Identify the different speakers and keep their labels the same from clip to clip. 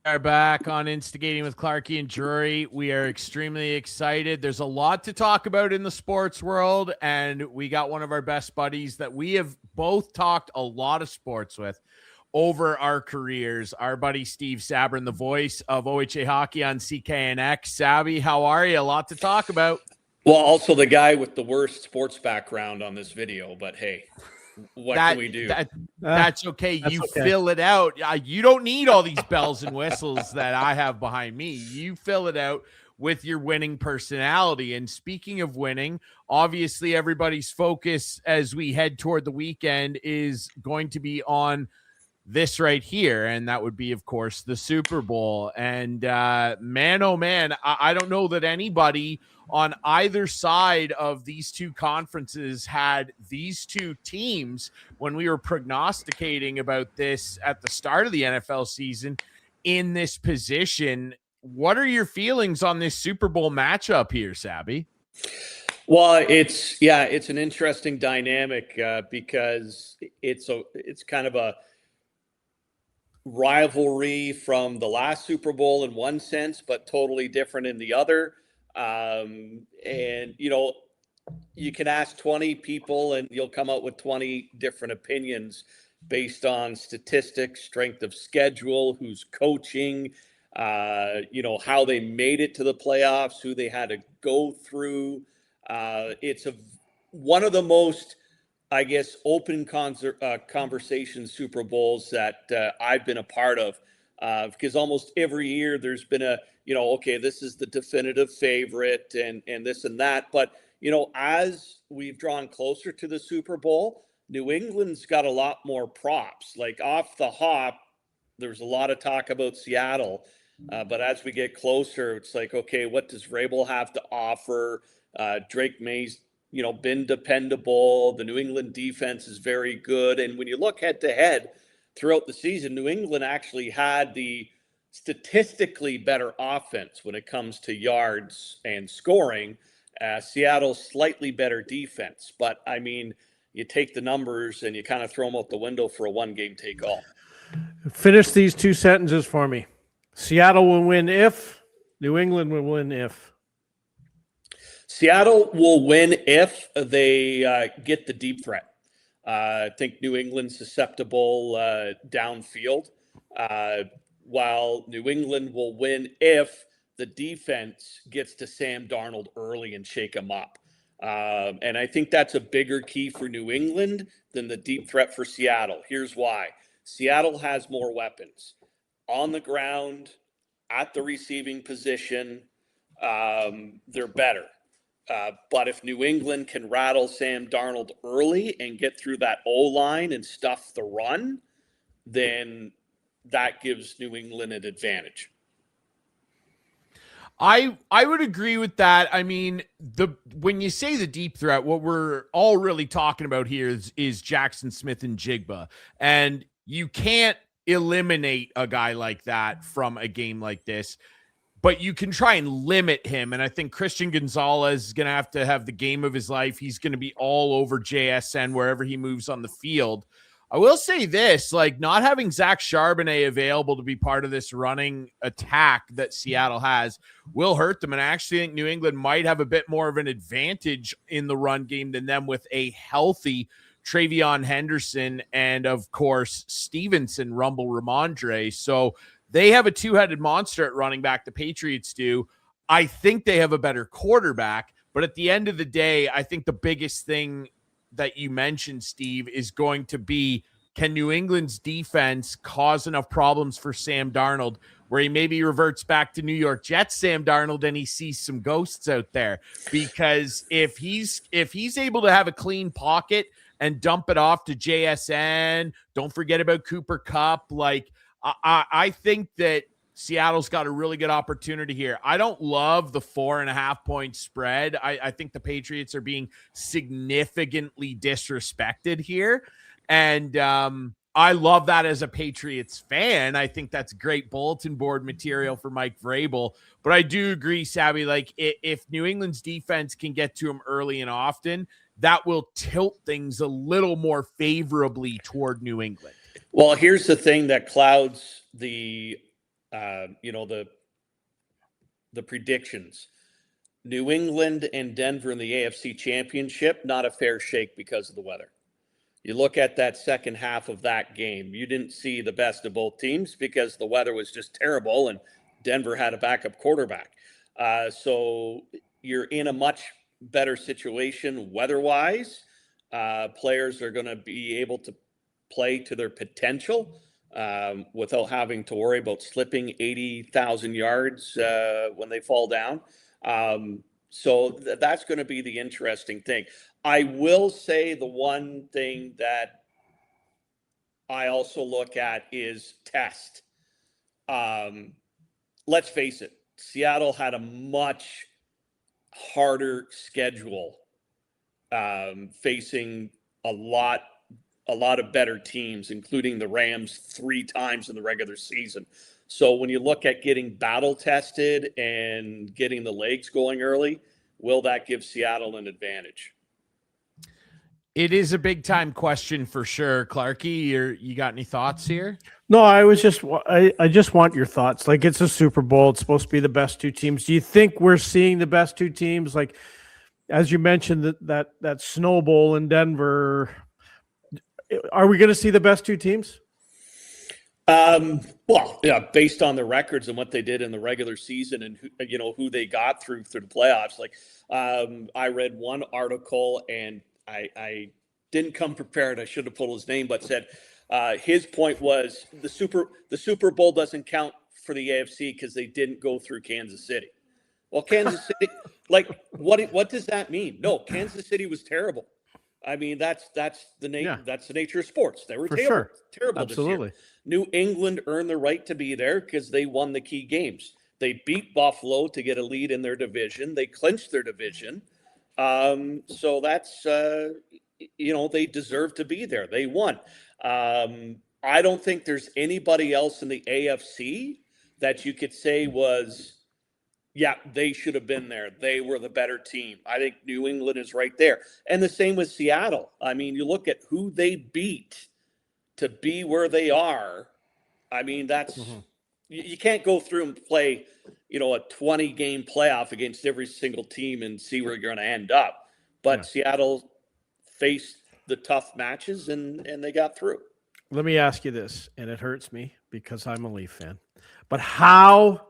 Speaker 1: Are back on Instigating with Clarkey and Drury. We are extremely excited. There's a lot to talk about in the sports world, and we got one of our best buddies that we have both talked a lot of sports with over our careers. Our buddy Steve Sabourin, the voice of OHA Hockey on CKNX. Sabby, how are you? A lot to talk about.
Speaker 2: Well, also the guy with the worst sports background on this video, but hey, what can we do?
Speaker 1: That's okay. Fill it out. You don't need all these bells and whistles that I have behind me. You fill it out with your winning personality. And speaking of winning, obviously everybody's focus as we head toward the weekend is going to be on this right here. And that would be, of course, the Super Bowl. And man, oh man, I don't know that anybody on either side of these two conferences had these two teams when we were prognosticating about this at the start of the NFL season in this position. What are your feelings on this Super Bowl matchup here, Sabby?
Speaker 2: Well, it's an interesting dynamic because it's kind of a rivalry from the last Super Bowl in one sense, but totally different in the other. And, you know, you can ask 20 people and you'll come out with 20 different opinions based on statistics, strength of schedule, who's coaching, how they made it to the playoffs, who they had to go through. It's one of the most, I guess, open conversation Super Bowls that I've been a part of, because almost every year there's been okay, this is the definitive favorite and this and that. But, as we've drawn closer to the Super Bowl, New England's got a lot more props. Like off the hop, there's a lot of talk about Seattle. But as we get closer, it's like, okay, what does Vrabel have to offer? Drake May's, been dependable. The New England defense is very good. And when you look head to head throughout the season, New England actually had the statistically better offense when it comes to yards and scoring. Seattle's slightly better defense. But, I mean, you take the numbers and you kind of throw them out the window for a one-game take-all.
Speaker 3: Finish these two sentences for me. Seattle will win if, New England will win if.
Speaker 2: Seattle will win if they get the deep threat. I think New England's susceptible downfield, while New England will win if the defense gets to Sam Darnold early and shake him up. And I think that's a bigger key for New England than the deep threat for Seattle. Here's why. Seattle has more weapons. On the ground, at the receiving position, they're better. But if New England can rattle Sam Darnold early and get through that O-line and stuff the run, then that gives New England an advantage.
Speaker 1: I would agree with that. I mean, when you say the deep threat, what we're all really talking about here is Jackson Smith and Jigba. And you can't eliminate a guy like that from a game like this, but you can try and limit him. And I think Christian Gonzalez is going to have the game of his life. He's going to be all over JSN wherever he moves on the field. I will say this, like not having Zach Charbonnet available to be part of this running attack that Seattle has will hurt them. And I actually think New England might have a bit more of an advantage in the run game than them with a healthy Travion Henderson and, of course, Stevenson, Rumble Ramondre. So they have a two-headed monster at running back. The Patriots do. I think they have a better quarterback. But at the end of the day, I think the biggest thing that you mentioned, Steve, is going to be, can New England's defense cause enough problems for Sam Darnold where he maybe reverts back to New York Jets Sam Darnold and he sees some ghosts out there? Because if he's able to have a clean pocket and dump it off to JSN, don't forget about Cooper Kupp. Like, I think that Seattle's got a really good opportunity here. I don't love the 4.5 point spread. I think the Patriots are being significantly disrespected here. And I love that as a Patriots fan. I think that's great bulletin board material for Mike Vrabel. But I do agree, Sabby, like if New England's defense can get to him early and often, that will tilt things a little more favorably toward New England.
Speaker 2: Well, here's the thing that clouds the the predictions. New England and Denver in the AFC Championship, not a fair shake because of the weather. You look at that second half of that game, you didn't see the best of both teams because the weather was just terrible and Denver had a backup quarterback. So you're in a much better situation weather-wise. Players are going to be able to play to their potential without having to worry about slipping 80,000 yards when they fall down. So that's going to be the interesting thing. I will say the one thing that I also look at is test. Let's face it, Seattle had a much harder schedule, facing a lot of better teams, including the Rams 3 times in the regular season. So when you look at getting battle tested and getting the legs going early, will that give Seattle an advantage?
Speaker 1: It is a big time question for sure. Clarkey, you got any thoughts here?
Speaker 3: No, I just want your thoughts. Like, it's a Super Bowl. It's supposed to be the best 2 teams. Do you think we're seeing the best 2 teams? Like, as you mentioned, that Snow Bowl in Denver, are we going to see the best 2 teams?
Speaker 2: Well, yeah, based on the records and what they did in the regular season and who they got through the playoffs. Like, I read one article and I didn't come prepared. I should have pulled his name, but said his point was the Super Bowl doesn't count for the AFC because they didn't go through Kansas City. Well, Kansas City, like what does that mean? No, Kansas City was terrible. I mean, that's the nature of sports. They were terrible
Speaker 3: Absolutely.
Speaker 2: this year. New England earned the right to be there because they won the key games. They beat Buffalo to get a lead in their division. They clinched their division. So that's, they deserve to be there. They won. I don't think there's anybody else in the AFC that you could say was, yeah, they should have been there. They were the better team. I think New England is right there. And the same with Seattle. I mean, you look at who they beat to be where they are. I mean, that's you can't go through and play, a 20-game playoff against every single team and see where you're going to end up. But Seattle faced the tough matches and they got through.
Speaker 3: Let me ask you this, and it hurts me because I'm a Leaf fan. But how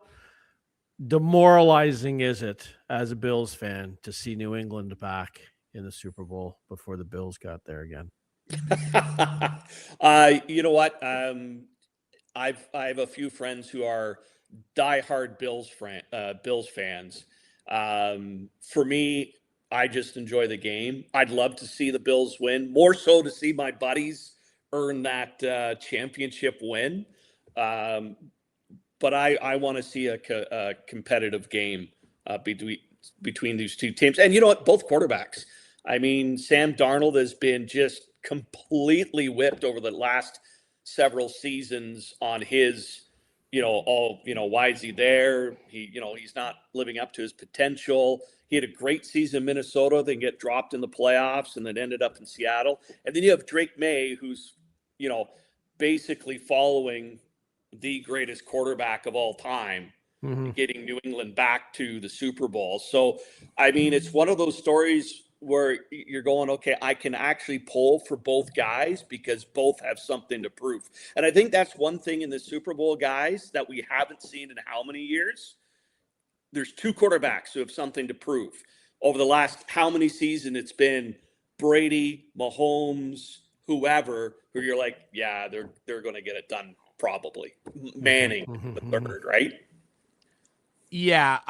Speaker 3: demoralizing is it as a Bills fan to see New England back in the Super Bowl before the Bills got there again?
Speaker 2: You know what? I have a few friends who are diehard Bills fans. For me, I just enjoy the game. I'd love to see the Bills win, more so to see my buddies earn that championship win. But I want to see a competitive game between these 2 teams. And you know what? Both quarterbacks. I mean, Sam Darnold has been just completely whipped over the last several seasons on his, why is he there? He's not living up to his potential. He had a great season in Minnesota, then get dropped in the playoffs and then ended up in Seattle. And then you have Drake May, who's, basically following the greatest quarterback of all time, getting New England back to the Super Bowl. So, I mean, it's one of those stories where you're going, okay, I can actually pull for both guys because both have something to prove. And I think that's one thing in the Super Bowl, guys, that we haven't seen in how many years? There's 2 quarterbacks who have something to prove. Over the last how many seasons, it's been Brady, Mahomes, whoever, who you're like, yeah, they're going to get it done probably. Manning, the third, right?
Speaker 1: Yeah,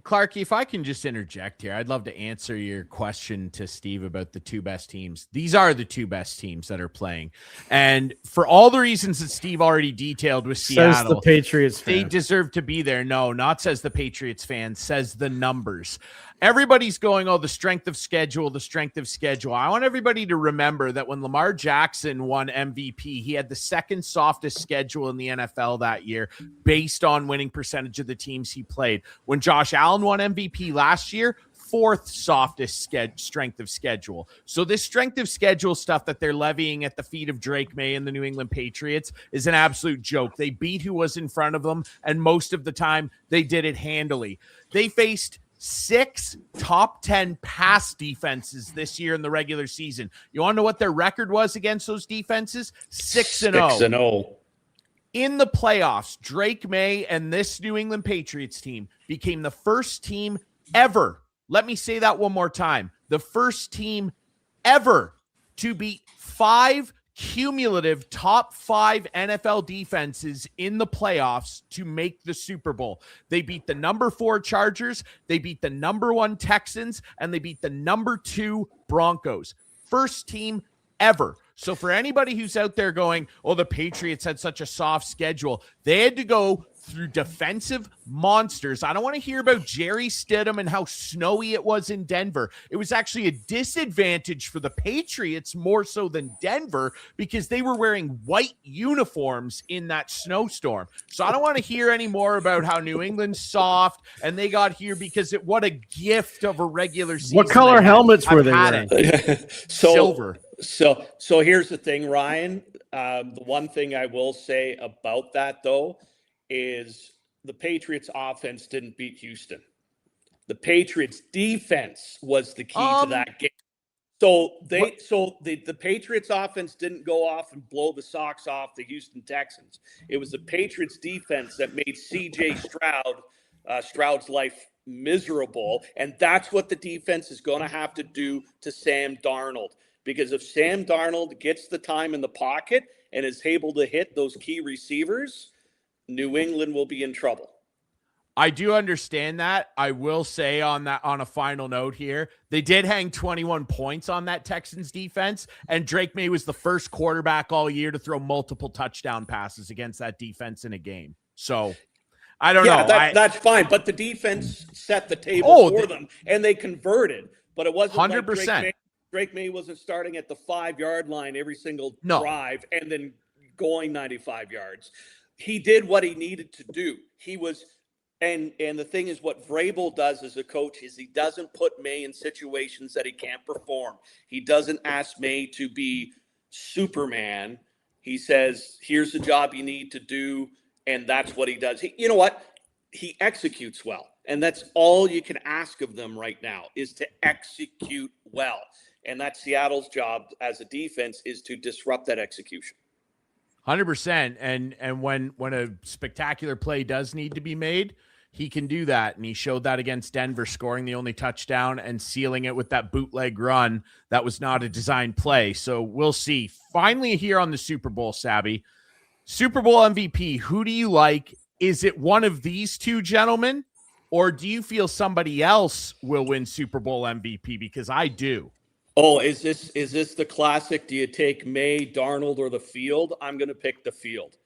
Speaker 1: Clarkey, if I can just interject here, I'd love to answer your question to Steve about the 2 best teams. These are the 2 best teams that are playing. And for all the reasons that Steve already detailed with Seattle,
Speaker 3: says the Patriots fan.
Speaker 1: They deserve to be there. No, not says the Patriots fan, says the numbers. Everybody's going, the strength of schedule, the strength of schedule. I want everybody to remember that when Lamar Jackson won MVP, he had the 2nd softest schedule in the NFL that year based on winning percentage of the teams he played. When Josh Allen won MVP last year, 4th softest strength of schedule. So this strength of schedule stuff that they're levying at the feet of Drake May and the New England Patriots is an absolute joke. They beat who was in front of them, and most of the time they did it handily. They faced 6 top 10 pass defenses this year in the regular season. You want to know what their record was against those defenses? 6-0.
Speaker 2: 6-0.
Speaker 1: In the playoffs, Drake May and this New England Patriots team became the first team ever. Let me say that one more time. The first team ever to beat 5 cumulative top 5 NFL defenses in the playoffs to make the Super Bowl. They beat the number 4 Chargers, they beat the number 1 Texans, and they beat the number 2 Broncos. First team ever. So for anybody who's out there going, oh, the Patriots had such a soft schedule, they had to go through defensive monsters. I don't want to hear about Jerry Stidham and how snowy it was in Denver. It was actually a disadvantage for the Patriots more so than Denver because they were wearing white uniforms in that snowstorm. So I don't want to hear any more about how New England's soft and they got here because what a gift of a regular season.
Speaker 3: What color helmets were they wearing?
Speaker 1: Silver.
Speaker 2: So here's the thing, Ryan. The one thing I will say about that, though, is the Patriots offense didn't beat Houston. The Patriots defense was the key to that game. So the Patriots offense didn't go off and blow the socks off the Houston Texans. It was the Patriots defense that made CJ Stroud's life miserable. And that's what the defense is going to have to do to Sam Darnold. Because if Sam Darnold gets the time in the pocket and is able to hit those key receivers, New England will be in trouble.
Speaker 1: I do understand that. I will say on a final note here, they did hang 21 points on that Texans defense, and Drake May was the first quarterback all year to throw multiple touchdown passes against that defense in a game. So I don't know.
Speaker 2: That's fine, but the defense set the table for them, and they converted. But it wasn't 100%. Like Drake May wasn't starting at the 5-yard line every single drive and then going 95 yards. He did what he needed to do. He was, and the thing is, what Vrabel does as a coach is he doesn't put May in situations that he can't perform. He doesn't ask May to be Superman. He says, here's the job you need to do, and that's what he does. You know what? He executes well, and that's all you can ask of them right now is to execute well. And that's Seattle's job as a defense is to disrupt that execution.
Speaker 1: 100%. And when a spectacular play does need to be made, he can do that. And he showed that against Denver, scoring the only touchdown and sealing it with that bootleg run. That was not a designed play. So we'll see. Finally here on the Super Bowl, Sabby. Super Bowl MVP, who do you like? Is it one of these two gentlemen? Or do you feel somebody else will win Super Bowl MVP? Because I do.
Speaker 2: Oh, is this the classic? Do you take May, Darnold, or the field? I'm going to pick the field.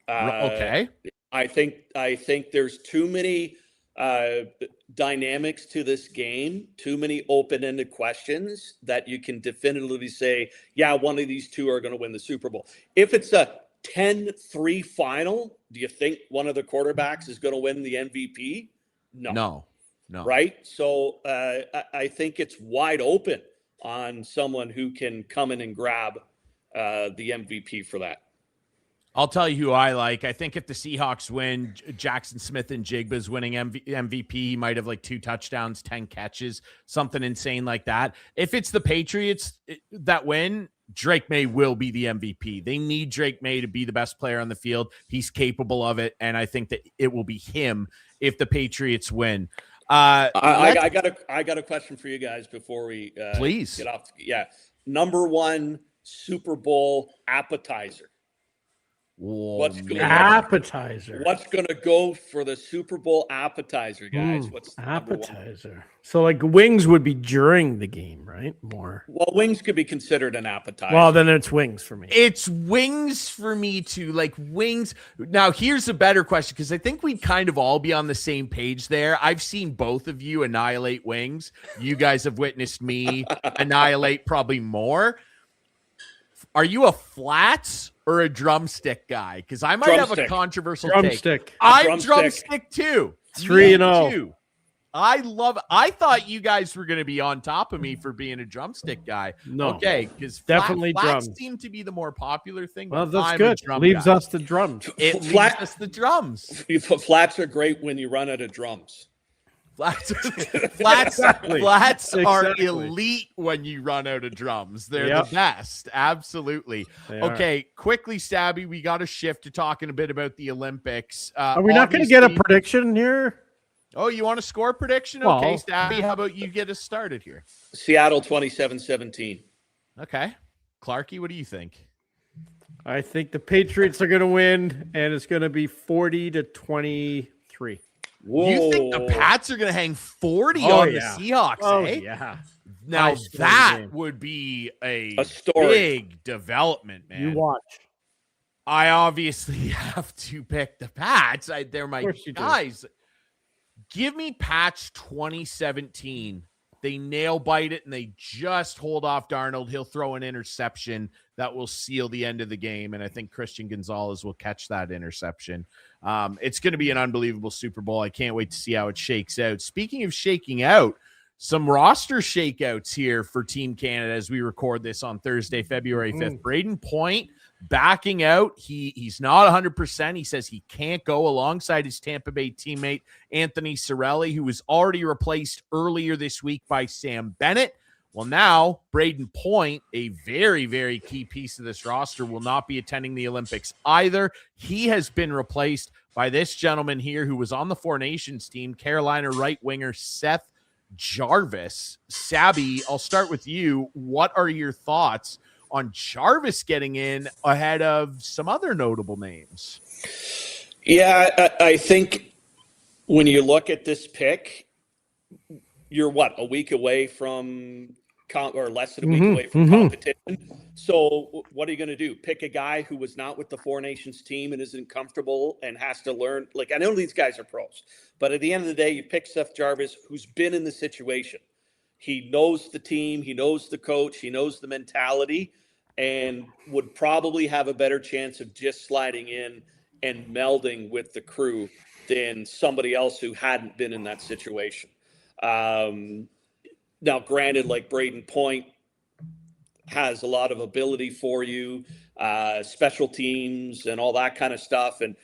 Speaker 1: Okay.
Speaker 2: I think there's too many dynamics to this game, too many open-ended questions that you can definitively say, yeah, one of these two are going to win the Super Bowl. If it's a 10-3 final, do you think one of the quarterbacks is going to win the MVP? No. Right? So I think it's wide open on someone who can come in and grab the MVP for that.
Speaker 1: I'll tell you who I like. I think if the Seahawks win, Jackson Smith and Jigba's winning MVP. He might have like 2 touchdowns, 10 catches, something insane like that. If it's the Patriots that win, Drake May will be the MVP. They need Drake May to be the best player on the field. He's capable of it, and I think that it will be him if the Patriots win.
Speaker 2: I got a question for you guys before we
Speaker 1: please
Speaker 2: get off. Number 1 Super Bowl appetizer. What's going to go for the Super Bowl appetizer, guys? What's
Speaker 3: appetizer? So like wings would be during the game, right? More.
Speaker 2: Well, wings could be considered an appetizer.
Speaker 3: Well, then it's wings for me.
Speaker 1: It's wings for me too. Like wings. Now, here's a better question because I think we'd kind of all be on the same page there. I've seen both of you annihilate wings. You guys have witnessed me annihilate probably more. Are you a flats or a drumstick guy? Because I might have a controversial take.
Speaker 3: Drumstick.
Speaker 1: I'm drumstick too.
Speaker 3: 3-0.
Speaker 1: I thought you guys were going to be on top of me for being a drumstick guy.
Speaker 3: No,
Speaker 1: Okay, because
Speaker 3: definitely
Speaker 1: flats
Speaker 3: drums
Speaker 1: seem to be the more popular thing.
Speaker 3: Well,
Speaker 1: but
Speaker 3: that's
Speaker 1: I'm a
Speaker 3: good.
Speaker 1: drum
Speaker 3: Leaves
Speaker 1: guy.
Speaker 3: us the drums.
Speaker 1: It leaves us the drums.
Speaker 2: Flats are great when you run out of drums.
Speaker 1: Flats
Speaker 3: Exactly.
Speaker 1: are
Speaker 3: Exactly.
Speaker 1: elite when you run out of drums. They're
Speaker 3: Yep.
Speaker 1: the best. Absolutely.
Speaker 3: They are.
Speaker 1: Okay, quickly, Stabby, we got to shift to talking a bit about the Olympics.
Speaker 3: Are we not going to get a
Speaker 1: obviously-
Speaker 3: prediction here?
Speaker 1: Oh, you want a score prediction?
Speaker 3: Well-
Speaker 1: Okay, Stabby, how about you get us started here?
Speaker 2: Seattle 27-17.
Speaker 1: Okay. Clarkey, what do you think?
Speaker 3: I think the Patriots are going to win, and it's going to be 40-23.
Speaker 2: Whoa.
Speaker 1: You think the Pats are going to hang 40
Speaker 3: Oh,
Speaker 1: on
Speaker 3: yeah.
Speaker 1: the Seahawks,
Speaker 3: Oh,
Speaker 1: eh?
Speaker 3: yeah.
Speaker 1: Now
Speaker 3: High-scoring
Speaker 1: that
Speaker 3: game.
Speaker 1: would be a
Speaker 2: story.
Speaker 1: big development, man.
Speaker 3: You watch.
Speaker 1: I obviously have to pick the Pats. They're my
Speaker 3: course you do.
Speaker 1: guys. Give me Pats 2017. They nail bite it and they just hold off Darnold. He'll throw an interception that will seal the end of the game. And I think Christian Gonzalez will catch that interception. It's going to be an unbelievable Super Bowl. I can't wait to see how it shakes out. Speaking of shaking out, some roster shakeouts here for Team Canada as we record this on Thursday, February 5th. Braden Point backing out. He's not 100%. He says he can't go alongside his Tampa Bay teammate, Anthony Cirelli, who was already replaced earlier this week by Sam Bennett. Well, now Braden Point, a very, very key piece of this roster, will not be attending the Olympics either. He has been replaced by this gentleman here who was on the Four Nations team, Carolina right winger Seth Jarvis. Sabby, I'll start with you. What are your thoughts on Jarvis getting in ahead of some other notable names?
Speaker 2: Yeah, I think when you look at this pick, you're a week away from or less than a week away from competition. So what are you going to do? Pick a guy who was not with the Four Nations team and isn't comfortable and has to learn. Like, I know these guys are pros, but at the end of the day, you pick Seth Jarvis, who's been in the situation. He knows the team, he knows the coach, he knows the mentality, and would probably have a better chance of just sliding in and melding with the crew than somebody else who hadn't been in that situation. Now, granted, like Braden Point has a lot of ability for you, special teams and all that kind of stuff. And,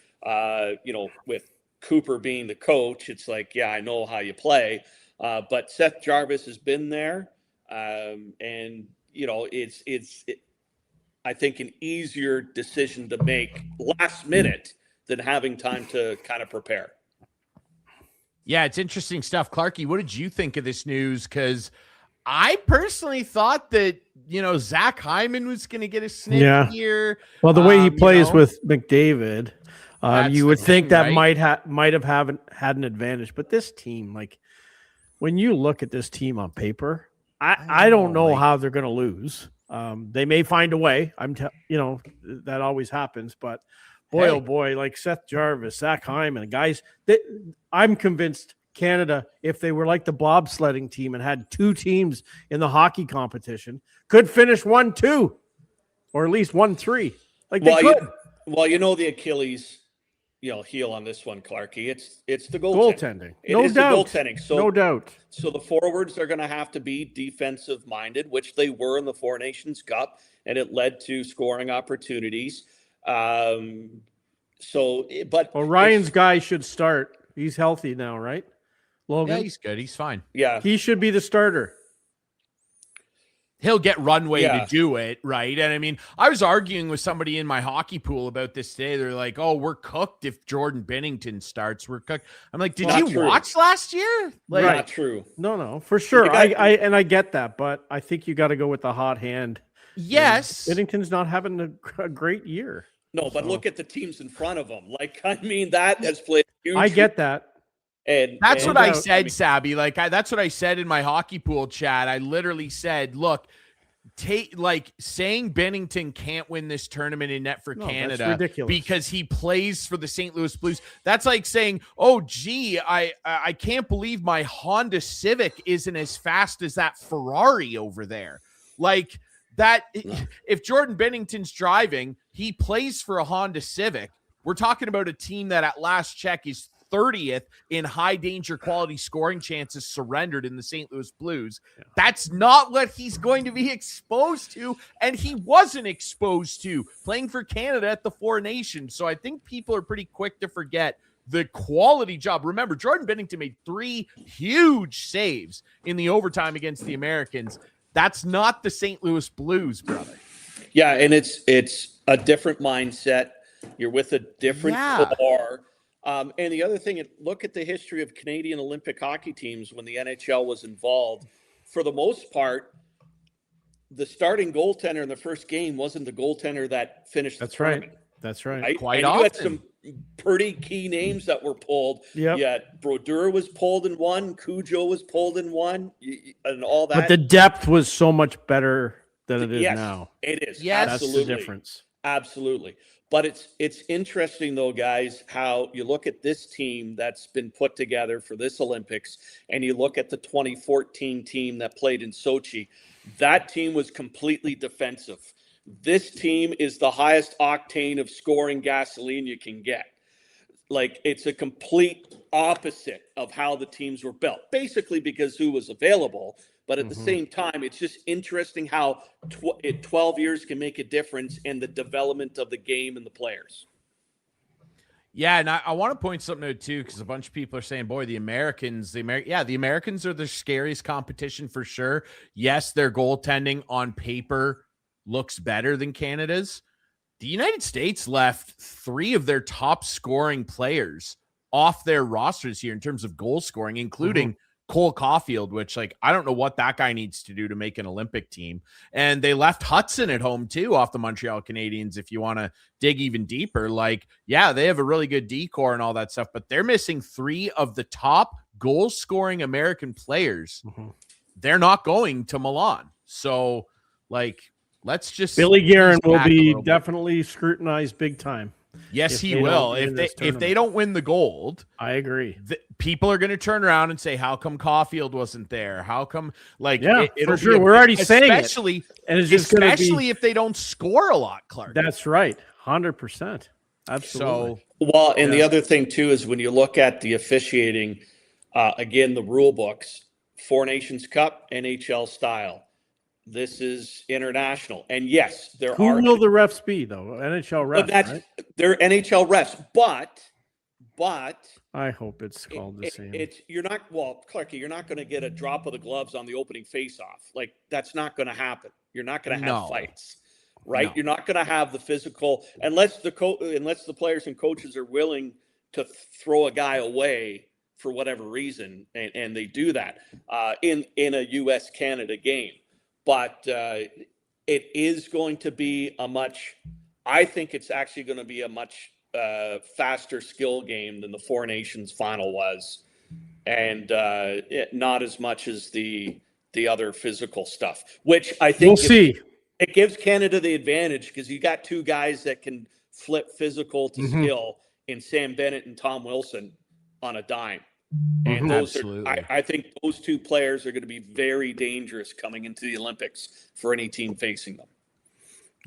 Speaker 2: with Cooper being the coach, it's like, yeah, I know how you play. But Seth Jarvis has been there. And, it's I think, an easier decision to make last minute than having time to kind of prepare.
Speaker 1: Yeah, it's interesting stuff. Clarkey, what did you think of this news? Because I personally thought that, Zach Hyman was going to get a sniff here.
Speaker 3: Well, the way he plays with McDavid, you would think that
Speaker 1: right?
Speaker 3: might have had an advantage. But this team, like, when you look at this team on paper, I don't know how they're going to lose. They may find a way. That always happens. But boy, oh boy, like Seth Jarvis, Zach Hyman, guys, I'm convinced Canada, if they were like the bobsledding team and had two teams in the hockey competition, could finish 1-2 or at least 1-3. Like they could.
Speaker 2: The Achilles, heel on this one, Clarkey. It's the goaltending.
Speaker 3: No doubt.
Speaker 2: The goaltending. So,
Speaker 3: no doubt.
Speaker 2: So the forwards are going to have to be defensive minded, which they were in the Four Nations Cup, and it led to scoring opportunities. Ryan's
Speaker 3: guy should start. He's healthy now, right? Logan?
Speaker 1: Yeah, he's good. He's fine.
Speaker 2: Yeah.
Speaker 3: He should be the starter.
Speaker 1: He'll get runway to do it, right? And I mean, I was arguing with somebody in my hockey pool about this today. They're like, "Oh, we're cooked if Jordan Binnington starts. We're cooked." I'm like, "Did you watch last year?" Like,
Speaker 2: not true.
Speaker 3: No, for sure. I get that, but I think you got to go with the hot hand.
Speaker 1: Yes,
Speaker 3: and Binnington's not having a great year.
Speaker 2: No, but look at the teams in front of him. Like, I mean, that has played huge.
Speaker 3: I get that.
Speaker 2: And
Speaker 1: that's what I said, Sabby. Like, that's what I said in my hockey pool chat. I literally said, look, saying Binnington can't win this tournament in net for Canada because he plays for the St. Louis Blues. That's like saying, oh, gee, I can't believe my Honda Civic isn't as fast as that Ferrari over there. Like, that, if Jordan Binnington's driving, he plays for a Honda Civic. We're talking about a team that at last check is 30th in high danger quality scoring chances surrendered in the St. Louis Blues. That's not what he's going to be exposed to, and he wasn't exposed to playing for Canada at the Four Nations. So I think people are pretty quick to forget the quality job. Remember, Jordan Binnington made 3 huge saves in the overtime against the Americans. That's not the St. Louis Blues, brother.
Speaker 2: Yeah, and it's a different mindset. You're with a different core. And the other thing, look at the history of Canadian Olympic hockey teams when the NHL was involved. For the most part, the starting goaltender in the first game wasn't the goaltender that finished the tournament.
Speaker 3: That's right.
Speaker 2: Right?
Speaker 1: Quite
Speaker 2: and
Speaker 1: often.
Speaker 2: You had some pretty key names that were pulled.
Speaker 3: Yep.
Speaker 2: Yeah, Brodeur was pulled in one, Cujo was pulled in one, and all that.
Speaker 3: But the depth was so much better than it is now.
Speaker 2: It is.
Speaker 1: Yes.
Speaker 2: Absolutely.
Speaker 3: That's the difference.
Speaker 2: Absolutely. But it's interesting, though, guys, how you look at this team that's been put together for this Olympics, and you look at the 2014 team that played in Sochi. That team was completely defensive. This team is the highest octane of scoring gasoline you can get. Like, it's a complete opposite of how the teams were built, basically because who was available. But at the same time, it's just interesting how 12 years can make a difference in the development of the game and the players.
Speaker 1: Yeah, and I want to point something out too, because a bunch of people are saying, boy, the Americans are the scariest competition for sure. Yes, their goaltending on paper looks better than Canada's. The United States left 3 of their top scoring players off their rosters here in terms of goal scoring, including Cole Caulfield, which, like, I don't know what that guy needs to do to make an Olympic team. And they left Hudson at home too off the Montreal Canadiens. If you want to dig even deeper, like, yeah, they have a really good decor and all that stuff, but they're missing 3 of the top goal scoring American players. They're not going to Milan. So, like, let's just
Speaker 3: Billy Guerin will be definitely scrutinized big time.
Speaker 1: Yes, he will. If they don't win the gold,
Speaker 3: I agree.
Speaker 1: People are going to turn around and say, "How come Caulfield wasn't there? How come?" Like,
Speaker 3: for sure, we're already saying it,
Speaker 1: and it's just especially if they don't score a lot, Clark.
Speaker 3: That's right, 100%. Absolutely.
Speaker 2: So, well, and the other thing too is when you look at the officiating, again, the rule books, Four Nations Cup, NHL style. This is international. And yes,
Speaker 3: Who will the refs be, though? NHL refs, right?
Speaker 2: They're NHL refs, but
Speaker 3: I hope it's called the same.
Speaker 2: Clarkey, you're not going to get a drop of the gloves on the opening face-off. Like, that's not going to happen. You're not going to have fights, right? No. You're not going to have the physical unless the players and coaches are willing to throw a guy away for whatever reason, and they do that in a U.S.-Canada game. But it is going to be I think it's actually going to be a much faster skill game than the Four Nations final was. And not as much as the other physical stuff, which I think it gives Canada the advantage because you got 2 guys that can flip physical to skill in Sam Bennett and Tom Wilson on a dime. And I think those 2 players are going to be very dangerous coming into the Olympics for any team facing them.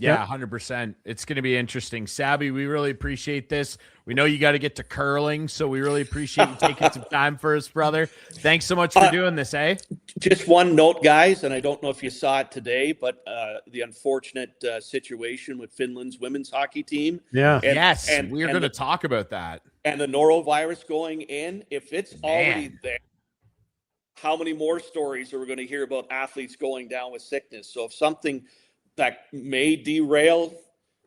Speaker 1: Yeah, 100%. It's going to be interesting. Sabby, we really appreciate this. We know you got to get to curling, so we really appreciate you taking some time for us, brother. Thanks so much for doing this, eh?
Speaker 2: Just one note, guys, and I don't know if you saw it today, but the unfortunate situation with Finland's women's hockey team.
Speaker 3: Yeah.
Speaker 1: And we're going to talk about that.
Speaker 2: And the norovirus going in, if it's already there, how many more stories are we going to hear about athletes going down with sickness? So if something that may derail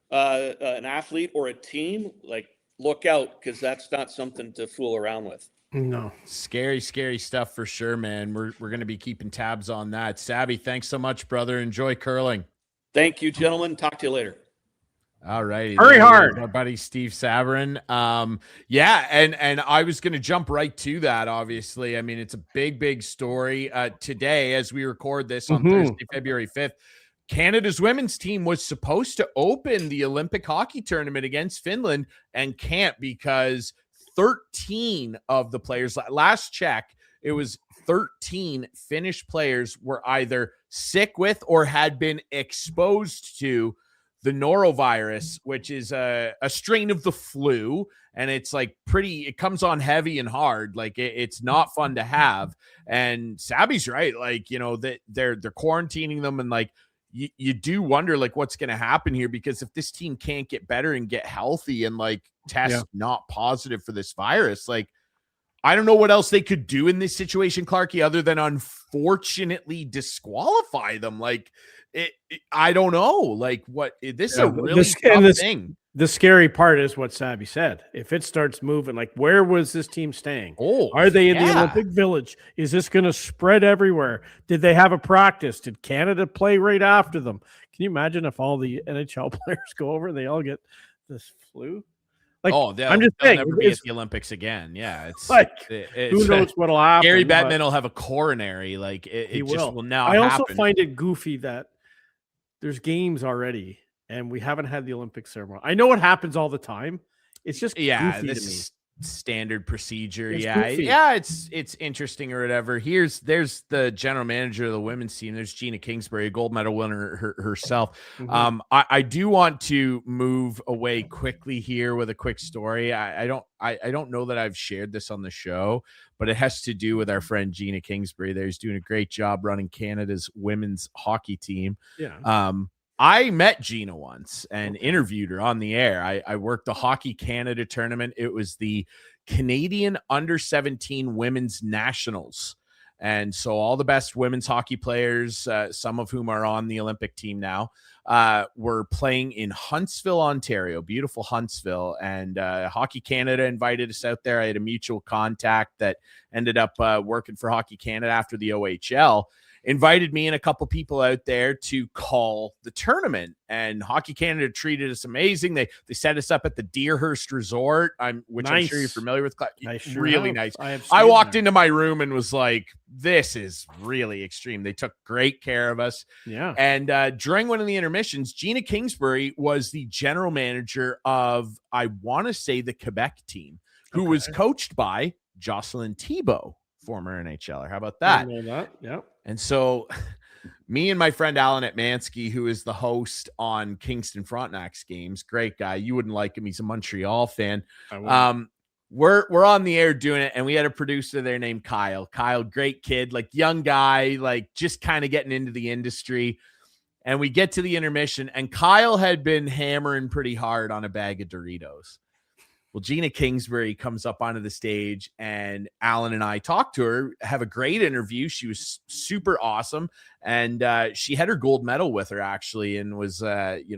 Speaker 2: an athlete or a team, like, look out, because that's not something to fool around with.
Speaker 3: No.
Speaker 1: Scary stuff for sure, man. We're going to be keeping tabs on that. Sabby, thanks so much, brother. Enjoy curling.
Speaker 2: Thank you, gentlemen. Talk to you later.
Speaker 1: All right.
Speaker 3: Hurry hard.
Speaker 1: Our buddy Steve Sabourin. And I was going to jump right to that, obviously. I mean, it's a big story today as we record this on Thursday, February 5th. Canada's women's team was supposed to open the Olympic hockey tournament against Finland and can't because 13 of the players, last check, it was 13 Finnish players were either sick with or had been exposed to the norovirus, which is a strain of the flu, and it's like it comes on heavy and hard. Like it's not fun to have. And Sabby's right. Like, that they're quarantining them, and like you do wonder like what's going to happen here, because if this team can't get better and get healthy and like test not positive for this virus, like I don't know what else they could do in this situation, Clarkey, other than unfortunately disqualify them. Like I don't know. Like this is a really tough thing.
Speaker 3: The scary part is what Sabby said. If it starts moving, like where was this team staying? Are they in the Olympic Village? Is this going to spread everywhere? Did they have a practice? Did Canada play right after them? Can you imagine if all the NHL players go over and they all get this flu? Like, I'm just saying,
Speaker 1: never be at the Olympics again. Yeah, it's
Speaker 3: like who knows what'll happen.
Speaker 1: Gary Bettman will have a coronary. Like it just will now.
Speaker 3: I also find it goofy that there's games already and we haven't had the Olympic ceremony. I know it happens all the time. It's just goofy
Speaker 1: this
Speaker 3: to me.
Speaker 1: Is standard procedure.
Speaker 3: It's
Speaker 1: Goofy. It's interesting or whatever. There's the general manager of the women's team. There's Gina Kingsbury, a gold medal winner herself.
Speaker 3: Mm-hmm.
Speaker 1: I do want to move away quickly here with a quick story. I don't know that I've shared this on the show, but it has to do with our friend Gina Kingsbury. There's doing a great job running Canada's women's hockey team.
Speaker 3: Yeah.
Speaker 1: I met Gina once and interviewed her on the air. I worked the Hockey Canada tournament. It was the Canadian Under-17 Women's Nationals. And so all the best women's hockey players, some of whom are on the Olympic team now, were playing in Huntsville, Ontario, beautiful Huntsville. And Hockey Canada invited us out there. I had a mutual contact that ended up working for Hockey Canada after the OHL. Invited me and a couple people out there to call the tournament, and Hockey Canada treated us amazing. They set us up at the Deerhurst Resort, which I'm sure you're familiar with. Really nice. I walked into my room and was like, this is really extreme. They took great care of us.
Speaker 3: Yeah.
Speaker 1: And during one of the intermissions, Gina Kingsbury was the general manager of, I want to say, the Quebec team, who was coached by Jocelyn Thibault, former NHLer. How about that?
Speaker 3: I know that. Yeah.
Speaker 1: And so me and my friend Alan Atmansky, who is the host on Kingston Frontenac's games, great guy. You wouldn't like him. He's a Montreal fan. We're on the air doing it, and we had a producer there named Kyle. Kyle, great kid, like young guy, like just kind of getting into the industry. And we get to the intermission, and Kyle had been hammering pretty hard on a bag of Doritos. Well, Gina Kingsbury comes up onto the stage, and Alan and I talk to her, have a great interview. She was super awesome. And she had her gold medal with her, actually, and was,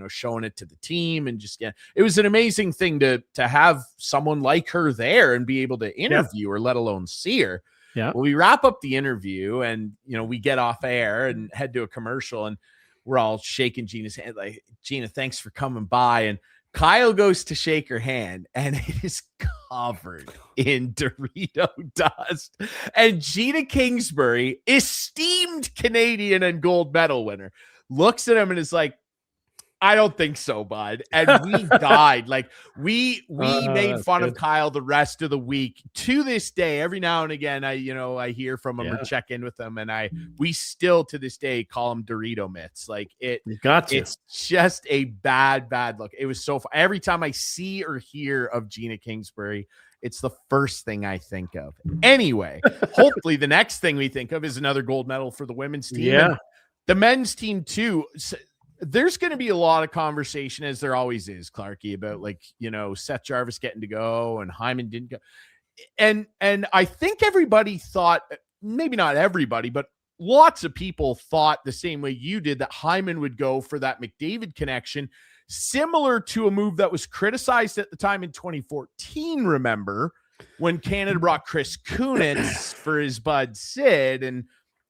Speaker 1: showing it to the team. And just, it was an amazing thing to have someone like her there and be able to interview her, let alone see her.
Speaker 3: Yeah.
Speaker 1: Well, we wrap up the interview, and, we get off air and head to a commercial, and we're all shaking Gina's hand, like, Gina, thanks for coming by. And Kyle goes to shake her hand, and it is covered in Dorito dust. And Gina Kingsbury, esteemed Canadian and gold medal winner, looks at him and is like, I don't think so, bud. And we died. Like we made fun of Kyle the rest of the week. To this day, every now and again, I hear from him or check in with him, and we still to this day call him Dorito Mitts. Like it's just a bad look. It was so fun. Every time I see or hear of Gina Kingsbury, it's the first thing I think of. Anyway, hopefully the next thing we think of is another gold medal for the women's team.
Speaker 3: Yeah.
Speaker 1: And the men's team too. There's going to be a lot of conversation, as there always is, Clarkey, about Seth Jarvis getting to go and Hyman didn't go. And I think everybody thought, maybe not everybody, but lots of people thought the same way you did, that Hyman would go for that McDavid connection, similar to a move that was criticized at the time in 2014. Remember when Canada brought Chris Kunitz for his bud Sid, and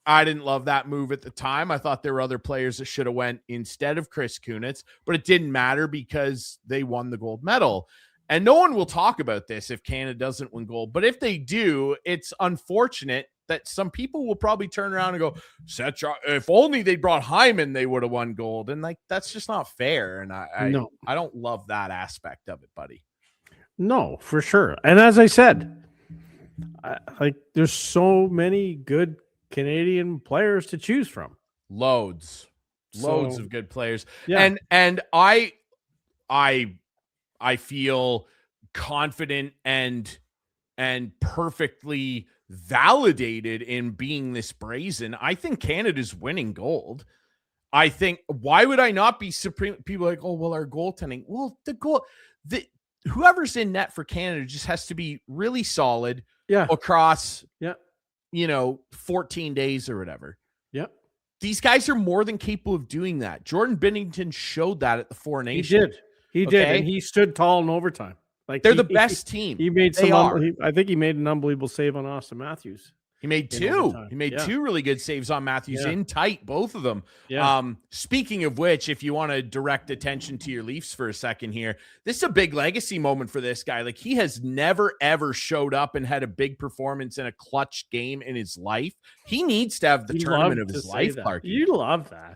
Speaker 1: I didn't love that move at the time. I thought there were other players that should have went instead of Chris Kunitz, but it didn't matter because they won the gold medal. And no one will talk about this if Canada doesn't win gold. But if they do, it's unfortunate that some people will probably turn around and go, if only they brought Hyman, they would have won gold. And that's just not fair. And I don't love that aspect of it, buddy.
Speaker 3: No, for sure. And as I said, there's so many good Canadian players to choose from.
Speaker 1: Loads. Loads
Speaker 3: So,
Speaker 1: of good players.
Speaker 3: yeah.
Speaker 1: And I feel confident and perfectly validated in being this brazen. I think Canada's winning gold. I think, why would I not be supreme? People are like, oh, well, our goaltending. Well, whoever's in net for Canada just has to be really solid
Speaker 3: Yeah.
Speaker 1: across,
Speaker 3: Yeah.
Speaker 1: 14 days or whatever.
Speaker 3: Yeah.
Speaker 1: These guys are more than capable of doing that. Jordan Binnington showed that at the Four Nations.
Speaker 3: He did. And he stood tall in overtime. Like,
Speaker 1: they're the best team.
Speaker 3: He made
Speaker 1: They are.
Speaker 3: I think he made an unbelievable save on Austin Matthews.
Speaker 1: He made two. He made two really good saves on Matthews in tight, both of them.
Speaker 3: Yeah.
Speaker 1: Speaking of which, if you want to direct attention to your Leafs for a second here, this is a big legacy moment for this guy. Like, he has never, ever showed up and had a big performance in a clutch game in his life. He needs to have the tournament of his life, Clarkey.
Speaker 3: You love that.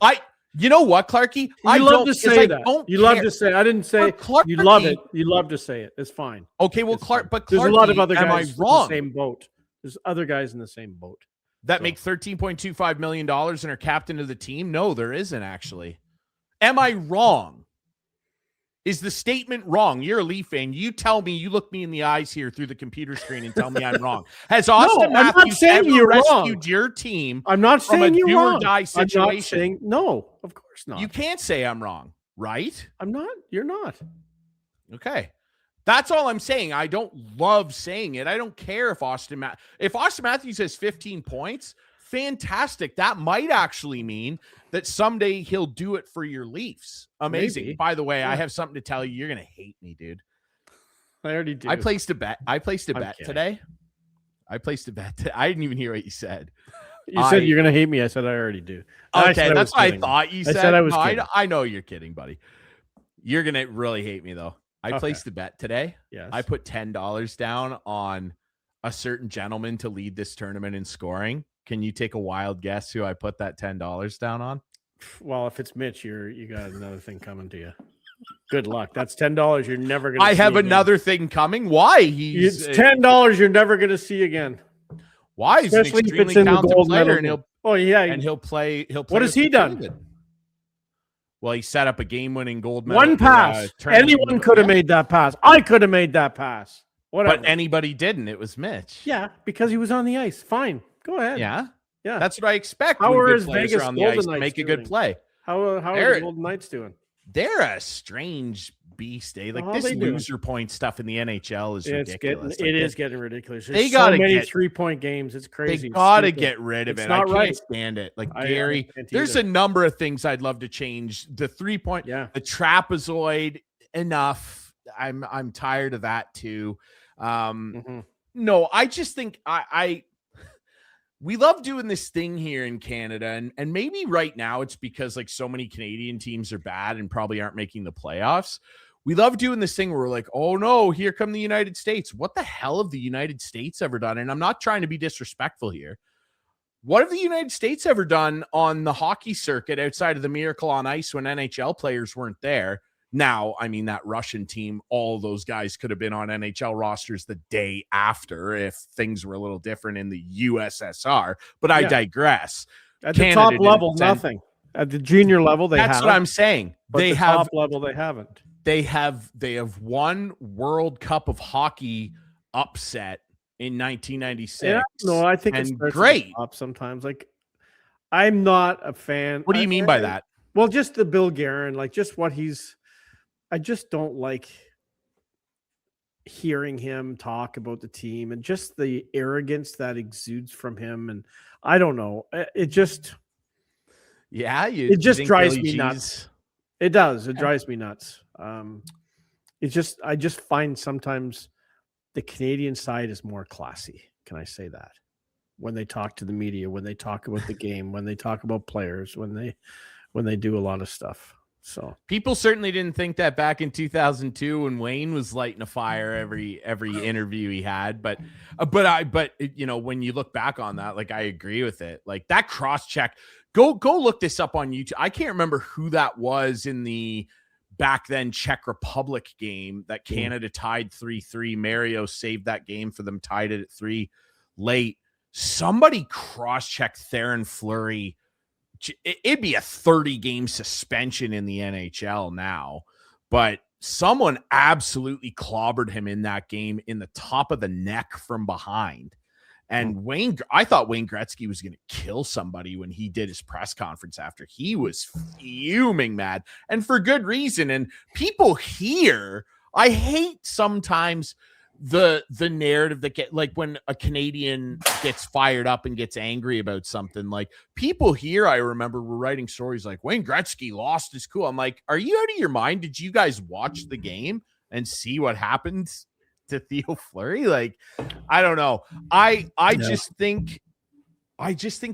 Speaker 1: You know what, Clarkey?
Speaker 3: I love to say that. You love to say. I didn't say you love it. You love to say it. It's fine.
Speaker 1: Okay, well, Clarkey,
Speaker 3: there's a lot of other guys
Speaker 1: am I wrong?
Speaker 3: in the same boat. There's other guys in the same boat
Speaker 1: that make $13.25 million and are captain of the team. No, there isn't actually. Am I wrong? Is the statement wrong? You're a Leaf fan. You tell me. You look me in the eyes here through the computer screen and tell me I'm wrong. Has Austin Matthews ever rescued your team?
Speaker 3: I'm not saying you're wrong.
Speaker 1: Do or die situation?
Speaker 3: I'm not saying, no, of course not.
Speaker 1: You can't say I'm wrong, right?
Speaker 3: I'm not. You're not.
Speaker 1: Okay. That's all I'm saying. I don't love saying it. I don't care if Austin Matthews has 15 points, fantastic. That might actually mean that someday he'll do it for your Leafs. Amazing.
Speaker 3: Maybe.
Speaker 1: By the way, I have something to tell you. You're going to hate me, dude.
Speaker 3: I already do.
Speaker 1: I placed a bet today. I didn't even hear what you said.
Speaker 3: You said you're going to hate me. I said I already do.
Speaker 1: Okay, that's what I thought you said.
Speaker 3: I said I was kidding.
Speaker 1: I know you're kidding, buddy. You're going to really hate me, though. I placed a bet today.
Speaker 3: Yes.
Speaker 1: I put $10 down on a certain gentleman to lead this tournament in scoring. Can you take a wild guess who I put that $10 down on?
Speaker 3: Well, if it's Mitch, you got another thing coming to you. Good luck. That's $10 you're never going to see.
Speaker 1: I have another thing coming. Why?
Speaker 3: It's $10 you're never going to see again.
Speaker 1: Why? He's
Speaker 3: especially
Speaker 1: an extremely talented player, and he'll play.
Speaker 3: What has he done?
Speaker 1: Well, he set up a game-winning gold medal.
Speaker 3: One pass. Anyone could have made that pass. I could have made that pass. Whatever.
Speaker 1: But anybody didn't. It was Mitch.
Speaker 3: Yeah, because he was on the ice. Fine. Go ahead.
Speaker 1: Yeah.
Speaker 3: Yeah.
Speaker 1: That's what I expect.
Speaker 3: How
Speaker 1: when
Speaker 3: are
Speaker 1: good players
Speaker 3: Vegas
Speaker 1: are on the
Speaker 3: Golden
Speaker 1: ice to
Speaker 3: Knights
Speaker 1: make a
Speaker 3: doing?
Speaker 1: good play?
Speaker 3: How are the Golden Knights doing?
Speaker 1: They're a strange beast, eh? Like, this loser point stuff in the NHL is ridiculous.
Speaker 3: It is getting ridiculous.
Speaker 1: They got
Speaker 3: so many 3-point games. It's crazy.
Speaker 1: They got to get rid of it.
Speaker 3: Not
Speaker 1: I can't stand it. Like, Gary, there's a number of things I'd love to change. The 3-point, the trapezoid, enough. I'm tired of that too. No, I just think we love doing this thing here in Canada, and maybe right now it's because like so many Canadian teams are bad and probably aren't making the playoffs. We love doing this thing where we're like, oh no, here come the United States. What the hell have the United States ever done? And I'm not trying to be disrespectful here. What have the United States ever done on the hockey circuit outside of the Miracle on Ice when NHL players weren't there? Now, I mean, that Russian team, all those guys could have been on NHL rosters the day after if things were a little different in the USSR, but I digress.
Speaker 3: At the top level, nothing. At the junior level, they have.
Speaker 1: That's what I'm saying.
Speaker 3: But
Speaker 1: they
Speaker 3: have top level, they haven't.
Speaker 1: They have one World Cup of hockey upset in 1996. Yeah,
Speaker 3: no, I think it's great. Up sometimes, like, I'm not a fan.
Speaker 1: What do you mean by that?
Speaker 3: Well, just the Bill Guerin, like just what he's. I just don't like hearing him talk about the team and just the arrogance that exudes from him. And I don't know. It just, it just drives me nuts. It does. It drives me nuts. It's just, I just find sometimes the Canadian side is more classy. Can I say that? When they talk to the media, when they talk about the game, when they talk about players, when they do a lot of stuff. So
Speaker 1: people certainly didn't think that back in 2002 when Wayne was lighting a fire every interview he had. But you know, when you look back on that, like, I agree with it. Like, that cross check, go look this up on YouTube. I can't remember who that was in the back then Czech Republic game that Canada tied 3-3. Mario saved that game for them, tied it at 3 late. Somebody cross-checked Theoren Fleury it'd be a 30-game suspension in the NHL now, but someone absolutely clobbered him in that game in the top of the neck from behind. And I thought Wayne Gretzky was going to kill somebody when he did his press conference after. He was fuming mad, and for good reason. And people here, I hate sometimes the narrative that get, like, when a Canadian gets fired up and gets angry about something, like, people here, I remember, were writing stories like Wayne Gretzky lost his cool. I'm like, are you out of your mind? Did you guys watch the game and see what happened to Theo Fleury? Like, I don't know. I just think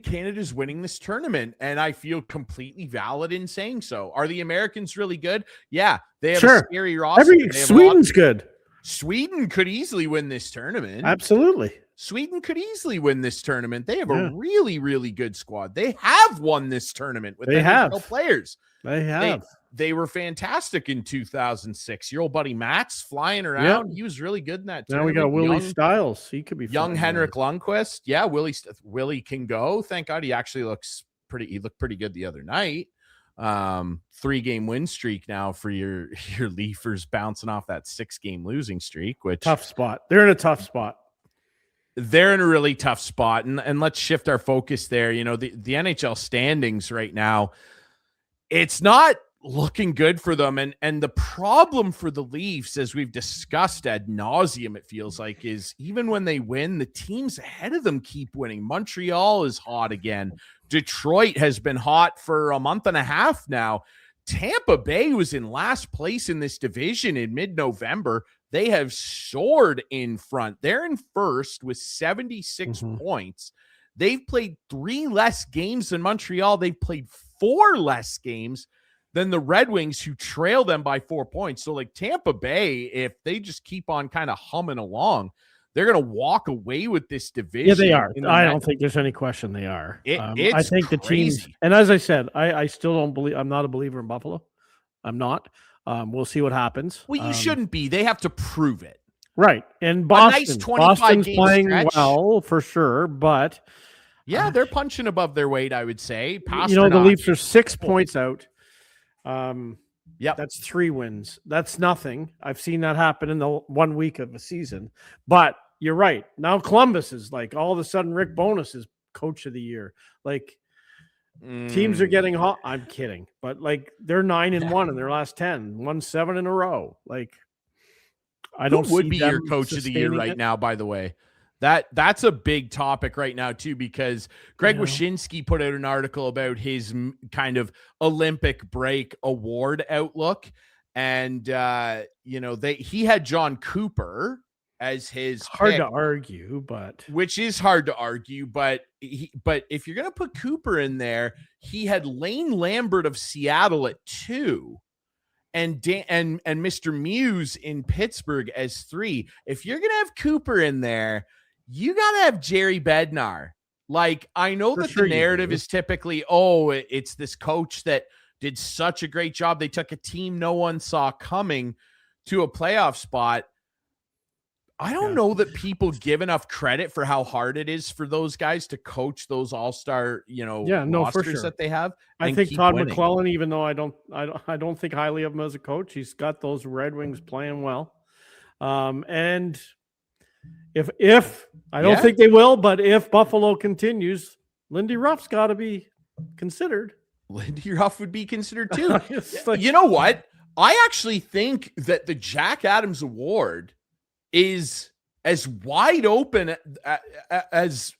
Speaker 1: Canada's winning this tournament, and I feel completely valid in saying so. Are the Americans really good? Yeah, they have a scary roster.
Speaker 3: Sweden's good.
Speaker 1: Sweden could easily win this tournament.
Speaker 3: Absolutely.
Speaker 1: Sweden could easily win this tournament. They have a really, really good squad. They have won this tournament with NHL players.
Speaker 3: They have.
Speaker 1: They were fantastic in 2006. Your old buddy Matt's flying around. He was really good in that tournament.
Speaker 3: Now we got Willie Stiles. He could be
Speaker 1: young Henrik Lundqvist. Yeah, Willie can go. Thank God he actually looks pretty. He looked pretty good the other night. 3-game win streak now for your Leafers, bouncing off that 6-game losing streak, which
Speaker 3: tough spot. They're in a tough spot.
Speaker 1: They're in a really tough spot. And let's shift our focus there. You know, the NHL standings right now, it's not looking good for them. And the problem for the Leafs, as we've discussed ad nauseum, it feels like, is even when they win, the teams ahead of them keep winning. Montreal is hot again. Detroit has been hot for a month and a half now. Tampa Bay was in last place in this division in mid-November. They have soared in front. They're in first with 76 points. They've played 3 less games than Montreal. They've played 4 less games than the Red Wings, who trail them by 4 points. So, like, Tampa Bay, if they just keep on kind of humming along, they're going to walk away with this division.
Speaker 3: Yeah, they are. I don't think there's any question they are. I think the teams, and as I said, I still don't believe, I'm not a believer in Buffalo. I'm not. We'll see what happens.
Speaker 1: Well, you shouldn't be. They have to prove it.
Speaker 3: Right. And Boston's playing well for sure, but
Speaker 1: yeah, they're punching above their weight, I would say.
Speaker 3: The Leafs are 6 points out. That's 3 wins. That's nothing. I've seen that happen in the 1 week of a season. But you're right. Now Columbus is like, all of a sudden Rick Bowness is coach of the year. Like, teams are getting hot. I'm kidding. But, like, they're 9-1 in their last 10, won 7 in a row. Like, I don't
Speaker 1: would be your coach of the year right now, by the way. That's a big topic right now, too, because Greg Wyshynski put out an article about his kind of Olympic break award outlook. And, he had John Cooper as his
Speaker 3: hard to argue, but
Speaker 1: which is hard to argue. But if you're going to put Cooper in there, he had Lane Lambert of Seattle at 2. And Mr. Muse in Pittsburgh as 3. If you're going to have Cooper in there, you got to have Jerry Bednar. Like, I know that the narrative is typically, it's this coach that did such a great job. They took a team no one saw coming to a playoff spot. I don't know that people give enough credit for how hard it is for those guys to coach those all-star, rosters that they have.
Speaker 3: I think Todd McClellan, even though I don't think highly of him as a coach, he's got those Red Wings playing well. And if I don't think they will, but if Buffalo continues, Lindy Ruff's got to be considered.
Speaker 1: Lindy Ruff would be considered too. You know what? I actually think that the Jack Adams Award is as wide open as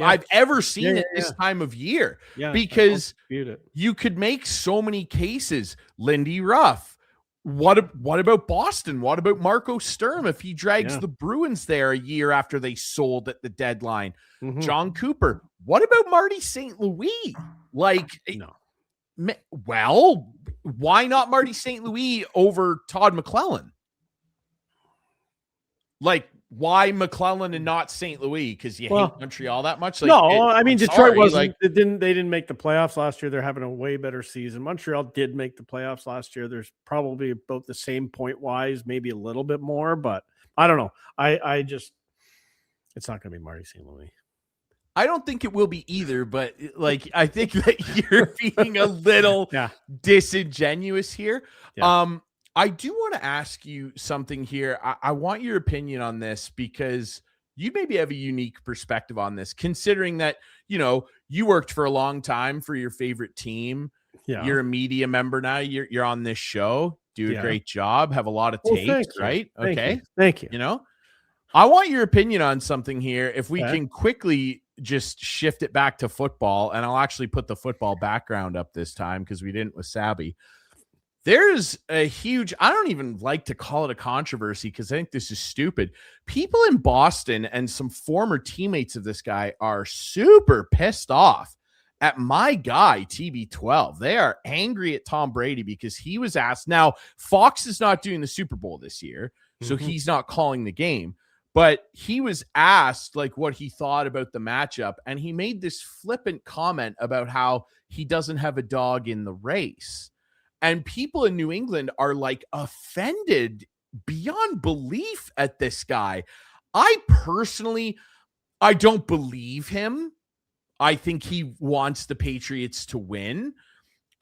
Speaker 1: I've ever seen it this time of year, because you could make so many cases. Lindy Ruff. What about Boston? What about Marco Sturm if he drags the Bruins there a year after they sold at the deadline? John Cooper. What about Marty St. Louis? Like, well, why not Marty St. Louis over Todd McClellan? Like, why McClellan and not St. Louis? Because you hate Montreal that much? Like,
Speaker 3: Detroit wasn't. They didn't make the playoffs last year. They're having a way better season. Montreal did make the playoffs last year. There's probably about the same point wise, maybe a little bit more, but I don't know. I just, it's not going to be Marty St. Louis.
Speaker 1: I don't think it will be either, but like I think that you're being a little disingenuous here.
Speaker 3: Yeah.
Speaker 1: I do want to ask you something here. I want your opinion on this because you maybe have a unique perspective on this, considering that, you know, you worked for a long time for your favorite team.
Speaker 3: Yeah.
Speaker 1: You're a media member now. You're on this show, do a great job, have a lot of
Speaker 3: Well,
Speaker 1: takes, right? Okay.
Speaker 3: Thank you.
Speaker 1: You know, I want your opinion on something here. If we can quickly just shift it back to football, and I'll actually put the football background up this time because we didn't with Sabby. There's a huge, I don't even like to call it a controversy because I think this is stupid. People in Boston and some former teammates of this guy are super pissed off at my guy, TB12. They are angry at Tom Brady because he was asked. Now, Fox is not doing the Super Bowl this year, so he's not calling the game. But he was asked like what he thought about the matchup, and he made this flippant comment about how he doesn't have a dog in the race. And people in New England are like offended beyond belief at this guy. I personally, I don't believe him. I think he wants the Patriots to win.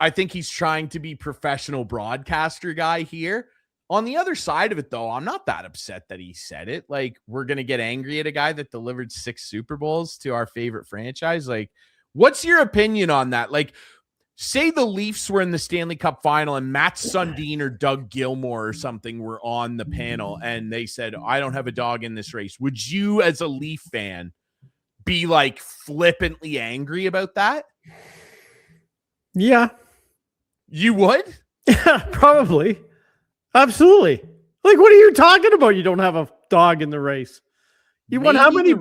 Speaker 1: I think he's trying to be professional broadcaster guy here. On the other side of it, though, I'm not that upset that he said it. Like, we're going to get angry at a guy that delivered 6 Super Bowls to our favorite franchise. Like, what's your opinion on that? Like, say the Leafs were in the Stanley Cup final and Matt Sundin or Doug Gilmour or something were on the panel and they said, I don't have a dog in this race. Would you, as a Leaf fan, be like flippantly angry about that?
Speaker 3: Yeah.
Speaker 1: You would?
Speaker 3: Yeah, probably. Absolutely. Like, what are you talking about? You don't have a dog in the race. You won how many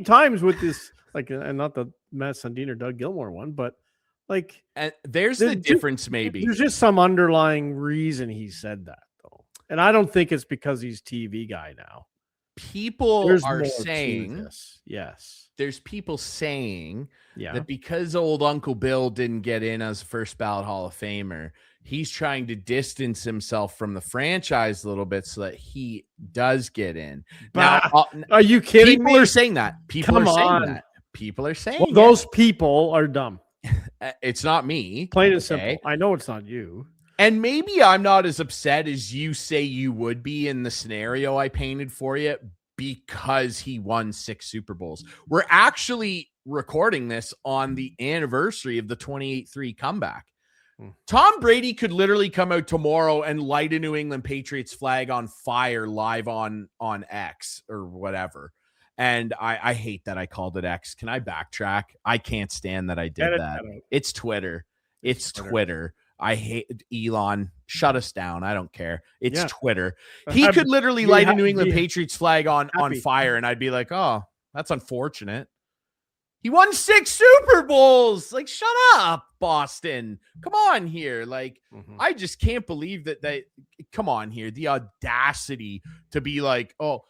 Speaker 3: times with this? Like, and not the Matt Sundin or Doug Gilmour one, but like,
Speaker 1: and there's the difference. Maybe
Speaker 3: there's just some underlying reason he said that, though, and I don't think it's because he's TV guy now.
Speaker 1: People are saying,
Speaker 3: yes,
Speaker 1: there's people saying that because old Uncle Bill didn't get in as first ballot Hall of Famer, he's trying to distance himself from the franchise a little bit so that he does get in. Now,
Speaker 3: are you kidding me?
Speaker 1: People are saying that. People are saying that. People are saying
Speaker 3: those people are dumb.
Speaker 1: It's not me.
Speaker 3: Plain and simple. I know it's not you.
Speaker 1: And maybe I'm not as upset as you say you would be in the scenario I painted for you because he won 6 Super Bowls. We're actually recording this on the anniversary of the 28-3 comeback. Tom Brady could literally come out tomorrow and light a New England Patriots flag on fire live on X or whatever. And I hate that I called it X. Can I backtrack? I can't stand that I did that. It's Twitter. It's Twitter. I hate Elon. Shut us down. I don't care. It's Twitter. He could literally light a New England Patriots flag on fire, and I'd be like, oh, that's unfortunate. He won 6 Super Bowls. Like, shut up, Boston. Come on here. Like, I just can't believe that come on here. The audacity to be like, oh,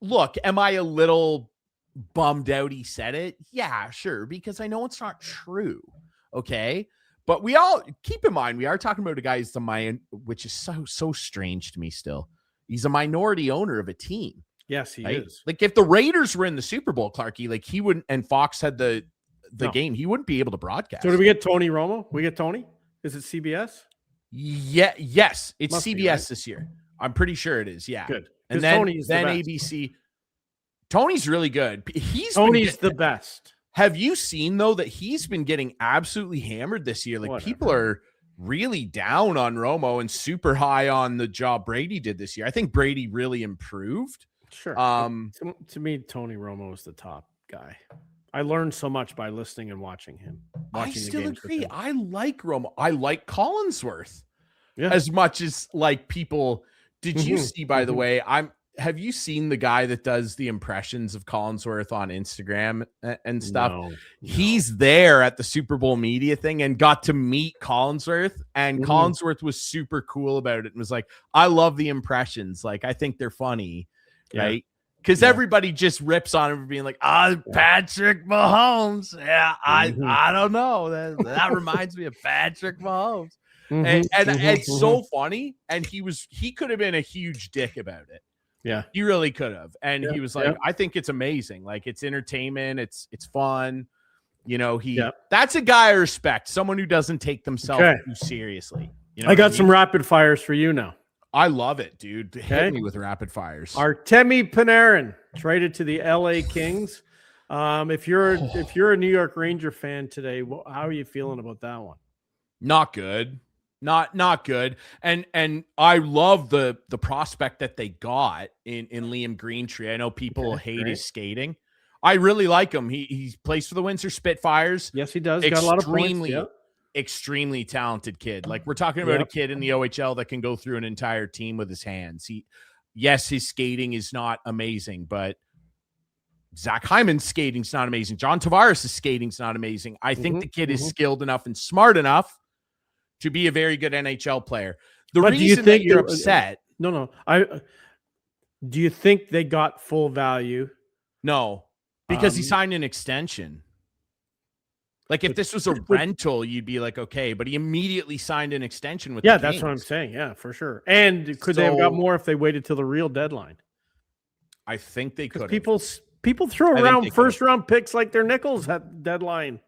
Speaker 1: look, am I a little bummed out he said it? Yeah, sure, because I know it's not true. Okay. But we all keep in mind, we are talking about a guy who's which is so strange to me still. He's a minority owner of a team.
Speaker 3: Yes, he
Speaker 1: right?
Speaker 3: is.
Speaker 1: Like if the Raiders were in the Super Bowl, Clarkey, like he wouldn't, and Fox had the game, he wouldn't be able to broadcast.
Speaker 3: So do we get Tony Romo? We get Tony? Is it CBS?
Speaker 1: Yeah, yes, it's
Speaker 3: Must
Speaker 1: CBS
Speaker 3: be, right?
Speaker 1: this year. I'm pretty sure it is. Yeah,
Speaker 3: good.
Speaker 1: And then
Speaker 3: Tony's the best.
Speaker 1: ABC. Tony's really good.
Speaker 3: Tony's the best.
Speaker 1: Have you seen though that he's been getting absolutely hammered this year? Like people are really down on Romo and super high on the job Brady did this year. I think Brady really improved.
Speaker 3: Sure. To me, Tony Romo is the top guy. I learned so much by listening and watching him.
Speaker 1: I still agree. I like Romo. I like Collinsworth as much as like people. Did you see, by the way, have you seen the guy that does the impressions of Collinsworth on Instagram and stuff? No. He's there at the Super Bowl media thing and got to meet Collinsworth, and Collinsworth was super cool about it and was like, I love the impressions. Like, I think they're funny. Right. Because everybody just rips on him for being like, Patrick Mahomes. Yeah. I don't know. That reminds me of Patrick Mahomes. And it's so funny. And he could have been a huge dick about it.
Speaker 3: Yeah.
Speaker 1: He really could have. And
Speaker 3: Yeah,
Speaker 1: he was like,
Speaker 3: yeah.
Speaker 1: I think it's amazing. Like, it's entertainment. It's fun. You know,
Speaker 3: Yeah.
Speaker 1: that's a guy I respect. Someone who doesn't take themselves
Speaker 3: Okay.
Speaker 1: too seriously. You know
Speaker 3: I
Speaker 1: what
Speaker 3: got some
Speaker 1: mean?
Speaker 3: rapid fires for you now.
Speaker 1: I love it, dude.
Speaker 3: Okay.
Speaker 1: Hit me with rapid fires.
Speaker 3: Artemi Panarin traded to the LA Kings. If you're a New York Ranger fan today, how are you feeling about that one?
Speaker 1: Not good. Not good. And I love the prospect that they got in Liam Greentree. I know people hate his skating. I really like him. He plays for the Windsor Spitfires.
Speaker 3: Yes, he does. Got a lot of points. Yeah.
Speaker 1: Extremely talented kid. Like, we're talking about a kid in the OHL that can go through an entire team with his hands. Yes, his skating is not amazing, but Zach Hyman's skating's not amazing. John Tavares' skating's not amazing. I think the kid is skilled enough and smart enough to be a very good NHL player. The reason that you're upset.
Speaker 3: No. Do you think they got full value?
Speaker 1: No, because he signed an extension. Like, if this was a rental, you'd be like, okay, but he immediately signed an extension with the Kings.
Speaker 3: That's what I'm saying. Yeah, for sure. And could they have got more if they waited till the real deadline?
Speaker 1: I think they could.
Speaker 3: People throw around first-round picks like they're nickels at deadline.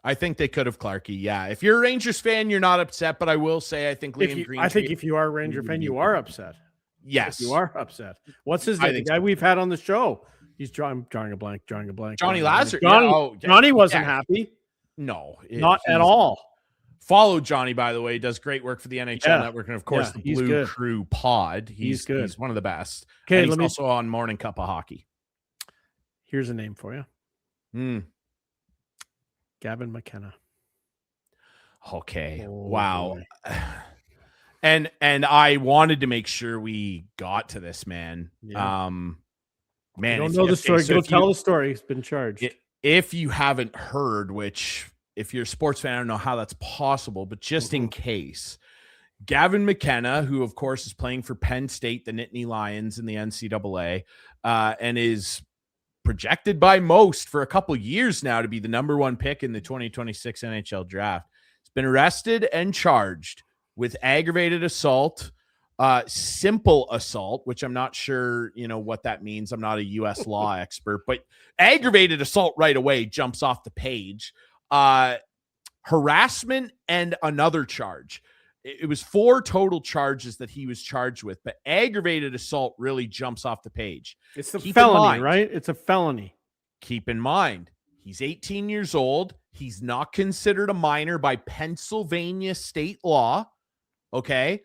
Speaker 1: I think they could have, Clarkey. Yeah. If you're a Rangers fan, you're not upset, but I will say I think Liam Greentree.
Speaker 3: I think if you are a Ranger fan, you are upset.
Speaker 1: Yes.
Speaker 3: You are upset. What's his name? The guy we've had on the show. I'm drawing a blank.
Speaker 1: Johnny Lazar.
Speaker 3: Johnny wasn't happy.
Speaker 1: No.
Speaker 3: Not at all.
Speaker 1: Follow Johnny, by the way. Does great work for the NHL Network. And, of course, the Blue Crew pod. He's good. He's one of the best. Okay, he's also on Morning Cup of Hockey.
Speaker 3: Here's a name for you. Gavin McKenna.
Speaker 1: Okay. Wow. And I wanted to make sure we got to this, man.
Speaker 3: Yeah.
Speaker 1: Man,
Speaker 3: I don't know the story. Go tell the story. He's been charged.
Speaker 1: If you haven't heard, which if you're a sports fan, I don't know how that's possible, but just in case, Gavin McKenna, who of course is playing for Penn State, the Nittany Lions in the NCAA, and is projected by most for a couple years now to be the number one pick in the 2026 NHL draft. He's been arrested and charged with aggravated assault, simple assault, which I'm not sure, what that means. I'm not a U.S. law expert, but aggravated assault right away jumps off the page. Harassment and another charge. It was 4 total charges that he was charged with, but aggravated assault really jumps off the page.
Speaker 3: It's a felony, right? It's a felony.
Speaker 1: Keep in mind, he's 18 years old. He's not considered a minor by Pennsylvania state law. Okay.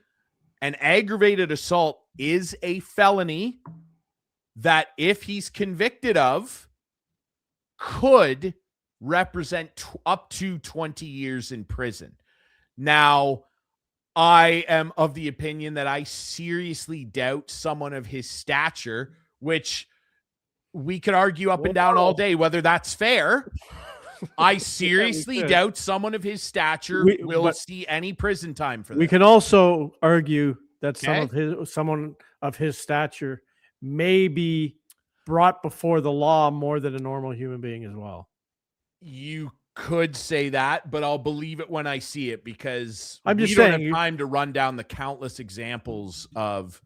Speaker 1: An aggravated assault is a felony that, if he's convicted of, could represent up to 20 years in prison. Now, I am of the opinion that I seriously doubt someone of his stature, which we could argue up and down all day whether that's fair. I seriously doubt someone of his stature will see any prison time for that.
Speaker 3: We can also argue that someone of his stature may be brought before the law more than a normal human being as well.
Speaker 1: You could say that, but I'll believe it when I see it, because
Speaker 3: I'm just
Speaker 1: don't have time to run down the countless examples of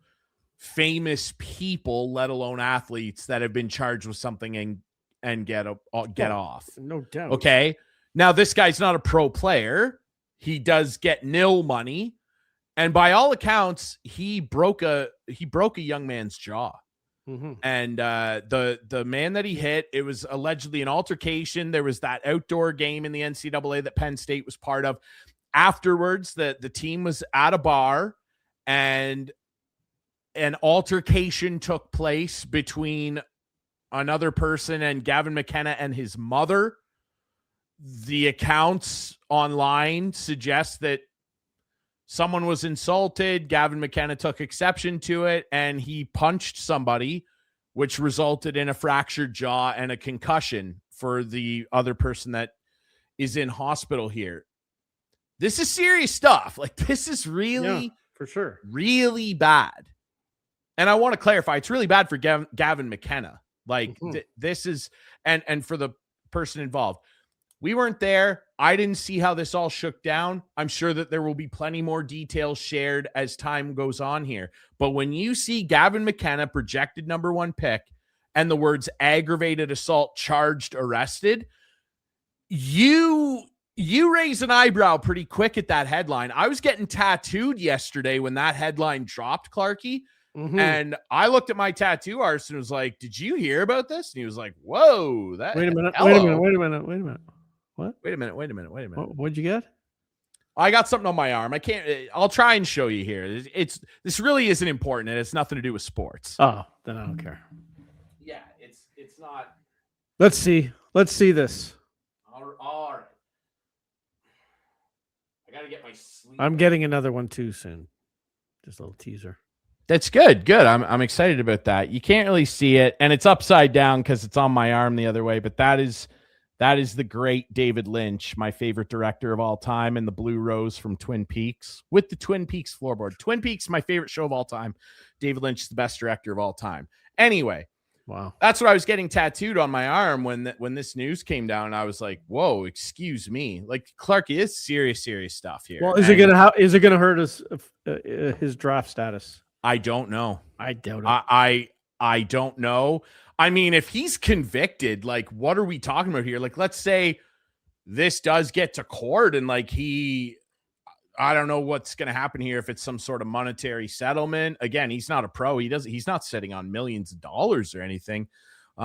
Speaker 1: famous people, let alone athletes, that have been charged with something and get off.
Speaker 3: No doubt.
Speaker 1: Okay. Now, this guy's not a pro player. He does get nil money. And by all accounts, he broke a young man's jaw.
Speaker 3: Mm-hmm.
Speaker 1: And the man that he hit, it was allegedly an altercation. There was that outdoor game in the NCAA that Penn State was part of. Afterwards, the team was at a bar, and an altercation took place between another person and Gavin McKenna and his mother. The accounts online suggest that someone was insulted. Gavin McKenna took exception to it, and he punched somebody, which resulted in a fractured jaw and a concussion for the other person that is in hospital here. This is serious stuff. Like, this is really,
Speaker 3: for sure,
Speaker 1: really bad. And I want to clarify, it's really bad for Gavin McKenna. Like, this is, and for the person involved. We weren't there. I didn't see how this all shook down. I'm sure that there will be plenty more details shared as time goes on here. But when you see Gavin McKenna projected number 1 pick and the words aggravated assault, charged, arrested, you raise an eyebrow pretty quick at that headline. I was getting tattooed yesterday when that headline dropped, Clarkey.
Speaker 3: Mm-hmm.
Speaker 1: And I looked at my tattoo artist and was like, did you hear about this? And he was like, whoa, that.
Speaker 3: Wait a minute.
Speaker 1: Hello.
Speaker 3: Wait a minute. Wait a minute. Wait a minute. What?
Speaker 1: Wait a minute.
Speaker 3: What'd you get?
Speaker 1: I got something on my arm. I can't. I'll try and show you here. This really isn't important, and it's nothing to do with sports.
Speaker 3: Oh, then I don't care.
Speaker 1: Yeah, it's not.
Speaker 3: Let's see. Let's see this.
Speaker 1: All right. I gotta get my sleep.
Speaker 3: I'm getting another one too soon. Just a little teaser.
Speaker 1: That's good. Good. I'm excited about that. You can't really see it, and it's upside down because it's on my arm the other way. But that is the great David Lynch, my favorite director of all time, and the Blue Rose from Twin Peaks with the Twin Peaks floorboard. Twin Peaks, my favorite show of all time. David Lynch is the best director of all time. Anyway,
Speaker 3: wow,
Speaker 1: that's what I was getting tattooed on my arm when this news came down. I was like, "Whoa, excuse me!" Like Clarkey, it's serious stuff here.
Speaker 3: Well, is it gonna hurt his draft status?
Speaker 1: I don't know.
Speaker 3: I doubt it.
Speaker 1: I don't know. I mean, if he's convicted, like, what are we talking about here? Like, let's say this does get to court and like I don't know what's going to happen here. If it's some sort of monetary settlement, again, he's not a pro. He's not sitting on millions of dollars or anything.
Speaker 3: You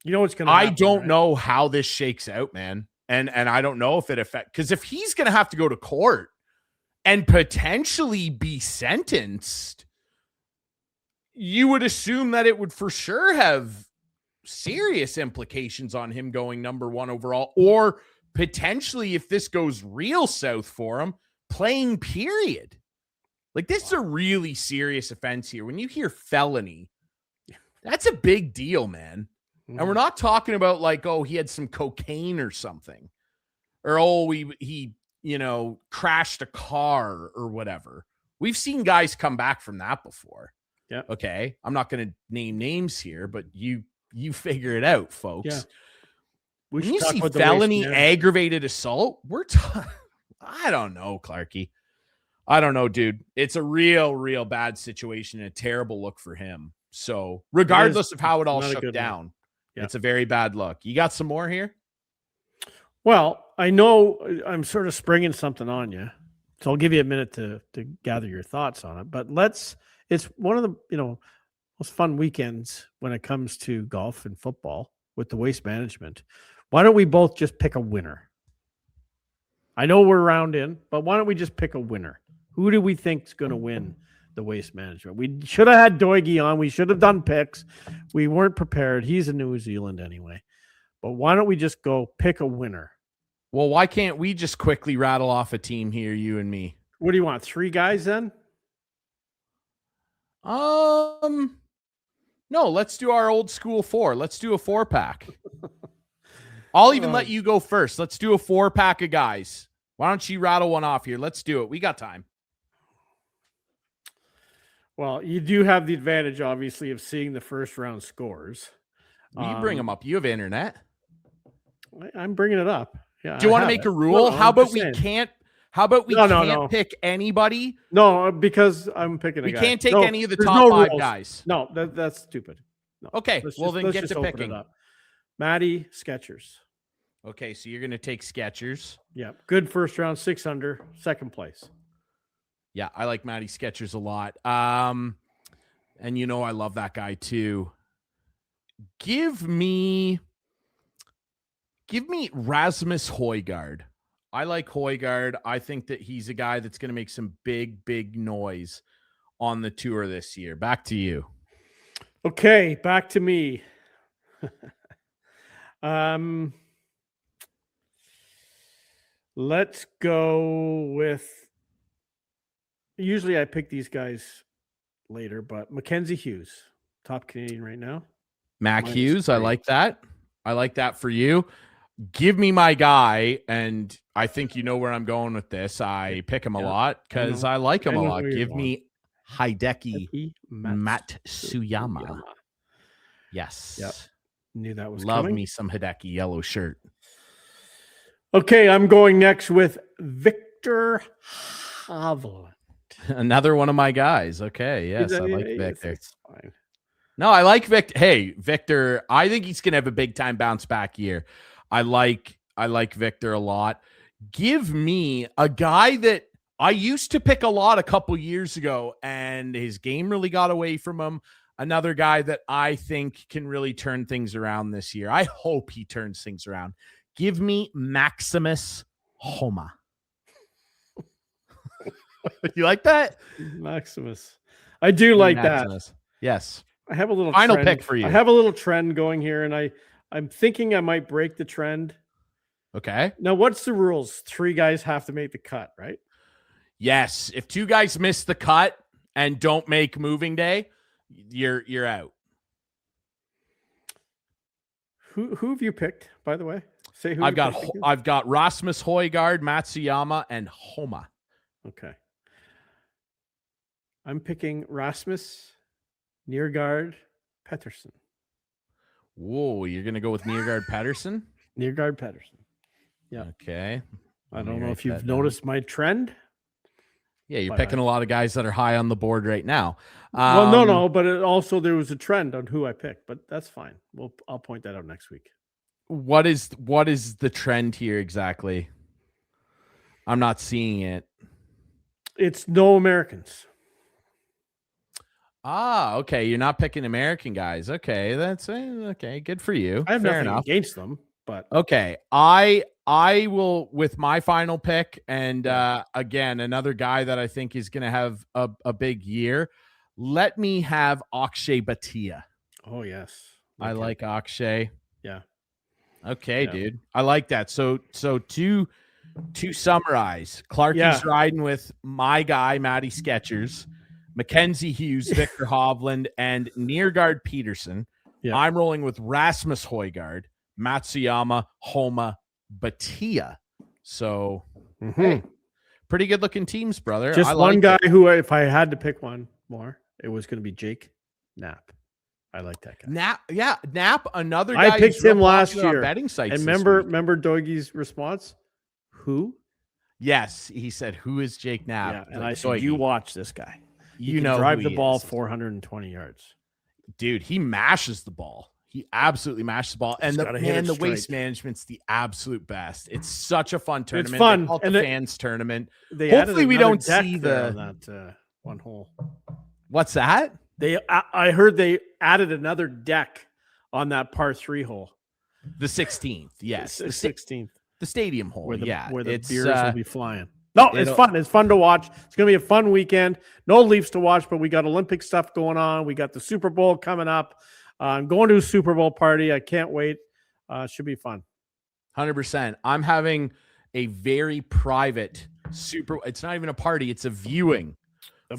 Speaker 3: know what's going to
Speaker 1: happen, I don't know how this shakes out, man. And I don't know if it affects, because if he's going to have to go to court and potentially be sentenced, you would assume that it would for sure have serious implications on him going number 1 overall, or potentially, if this goes real south for him, playing period. Like, this is a really serious offense here. When you hear felony, that's a big deal, man. And we're not talking about like, oh, he had some cocaine or something, or oh, he crashed a car or whatever. We've seen guys come back from that before.
Speaker 3: Yeah.
Speaker 1: Okay. I'm not going to name names here, but you figure it out, folks.
Speaker 3: Yeah.
Speaker 1: When you see felony aggravated assault, I don't know, Clarkey. I don't know, dude. It's a real bad situation and a terrible look for him. So regardless of how it all shook down, it's a very bad look. You got some more here?
Speaker 3: Well, I know I'm sort of springing something on you, so I'll give you a minute to gather your thoughts on it. But it's one of the most fun weekends when it comes to golf and football with the Waste Management. Why don't we both just pick a winner? I know we're round in, but why don't we just pick a winner? Who do we think is going to win the Waste Management? We should have had Doigie on. We should have done picks. We weren't prepared. He's in New Zealand anyway. But why don't we just go pick a winner?
Speaker 1: Well, why can't we just quickly rattle off a team here, you and me?
Speaker 3: What do you want? 3 guys then?
Speaker 1: No, let's do our old school 4. Let's do a 4-pack. I'll even let you go first. Let's do a 4-pack of guys. Why don't you rattle one off here? Let's do it. We got time.
Speaker 3: Well, you do have the advantage, obviously, of seeing the first round scores.
Speaker 1: You bring them up. You have internet.
Speaker 3: I'm bringing it up. Yeah.
Speaker 1: Do you want to make a rule? How about we can't pick anybody?
Speaker 3: No, because I'm picking a guy.
Speaker 1: We can't take any of the top 5 guys.
Speaker 3: No, that's stupid. No.
Speaker 1: Okay, then get to picking.
Speaker 3: Matty Skechers.
Speaker 1: Okay, so you're going to take Skechers.
Speaker 3: Yeah, good first round, 6 under, second place.
Speaker 1: Yeah, I like Matty Skechers a lot. And I love that guy too. Give me Rasmus Højgaard. I like Højgaard. I think that he's a guy that's going to make some big noise on the tour this year. Back to you.
Speaker 3: Okay, back to me. Let's go with, usually I pick these guys later, but Mackenzie Hughes, top Canadian right now.
Speaker 1: Mac Hughes, I like that. I like that for you. Give me my guy, and I think you know where I'm going with this. I pick him a lot because I like him a lot. Give me Hideki Matsuyama. Yes.
Speaker 3: Yep. Knew that was
Speaker 1: Love
Speaker 3: coming.
Speaker 1: me some Hideki yellow shirt.
Speaker 3: Okay, I'm going next with Victor Hovland.
Speaker 1: Another one of my guys. Okay, yes, I like Victor.
Speaker 3: It's fine.
Speaker 1: No, I like Victor. Hey, Victor, I think he's gonna have a big time bounce back year. I like Victor a lot. Give me a guy that I used to pick a lot a couple years ago, and his game really got away from him. Another guy that I think can really turn things around this year. I hope he turns things around. Give me Maximus Homa. You like that?
Speaker 3: Maximus. I do like
Speaker 1: Maximus.
Speaker 3: that.
Speaker 1: Yes.
Speaker 3: I have a little
Speaker 1: final
Speaker 3: trend.
Speaker 1: pick for you.
Speaker 3: I have a little trend going here, and I'm thinking I might break the trend.
Speaker 1: Okay.
Speaker 3: Now, what's the rules? 3 guys have to make the cut, right?
Speaker 1: Yes. If 2 guys miss the cut and don't make moving day, you're out.
Speaker 3: Who have you picked, by the way? Say who
Speaker 1: I've got Rasmus Højgaard, Matsuyama, and Homa.
Speaker 3: Okay. I'm picking Rasmus Nørgaard Pettersson.
Speaker 1: Whoa, you're gonna go with Nørgaard Pettersson?
Speaker 3: Nørgaard Pettersson. Yeah.
Speaker 1: Okay.
Speaker 3: I don't know if you've noticed my trend.
Speaker 1: Yeah, you're picking a lot of guys that are high on the board right now.
Speaker 3: Well, no, but also there was a trend on who I picked, but that's fine. I'll point that out next week.
Speaker 1: What is the trend here exactly? I'm not seeing it.
Speaker 3: It's no Americans.
Speaker 1: Okay. You're not picking American guys. Okay, that's okay. Good for you.
Speaker 3: I have
Speaker 1: Fair
Speaker 3: nothing
Speaker 1: enough
Speaker 3: against them, but
Speaker 1: okay. I will with my final pick, and again, another guy that I think is going to have a big year. Let me have Akshay Bhatia.
Speaker 3: Oh yes,
Speaker 1: I like Akshay.
Speaker 3: Yeah.
Speaker 1: Okay, dude. I like that. So to summarize, Clarkey's riding with my guy, Matty Skechers, Mackenzie Hughes, Victor Hovland, and Nørgaard Peterson.
Speaker 3: Yeah.
Speaker 1: I'm rolling with Rasmus Højgaard, Matsuyama, Homa, Bhatia. So hey, pretty good looking teams, brother.
Speaker 3: Just one guy who, if I had to pick one more, it was going to be Jake Knapp. I like that guy.
Speaker 1: Knapp, another guy.
Speaker 3: I picked him last year.
Speaker 1: Betting sites.
Speaker 3: And remember Doigie's response? Who?
Speaker 1: Yes, he said, "Who is Jake Knapp?"
Speaker 3: Yeah, and I said, "You watch this guy.
Speaker 1: You
Speaker 3: can drive the ball 420 yards,
Speaker 1: dude. He mashes the ball. He absolutely mashes the ball. And the waste management's the absolute best. It's such a fun tournament.
Speaker 3: It's fun.
Speaker 1: They call it
Speaker 3: and
Speaker 1: the fans tournament.
Speaker 3: Hopefully
Speaker 1: we don't see
Speaker 3: that one hole.
Speaker 1: What's that?
Speaker 3: I heard they added another deck on that par 3 hole.
Speaker 1: The 16th, yes.
Speaker 3: The 16th.
Speaker 1: The stadium hole,
Speaker 3: where the beers will be flying. No, it's fun. It's fun to watch. It's going to be a fun weekend. No Leafs to watch, but we got Olympic stuff going on. We got the Super Bowl coming up. I'm going to a Super Bowl party. I can't wait. It should be fun.
Speaker 1: 100%. I'm having a very private it's not even a party. It's a viewing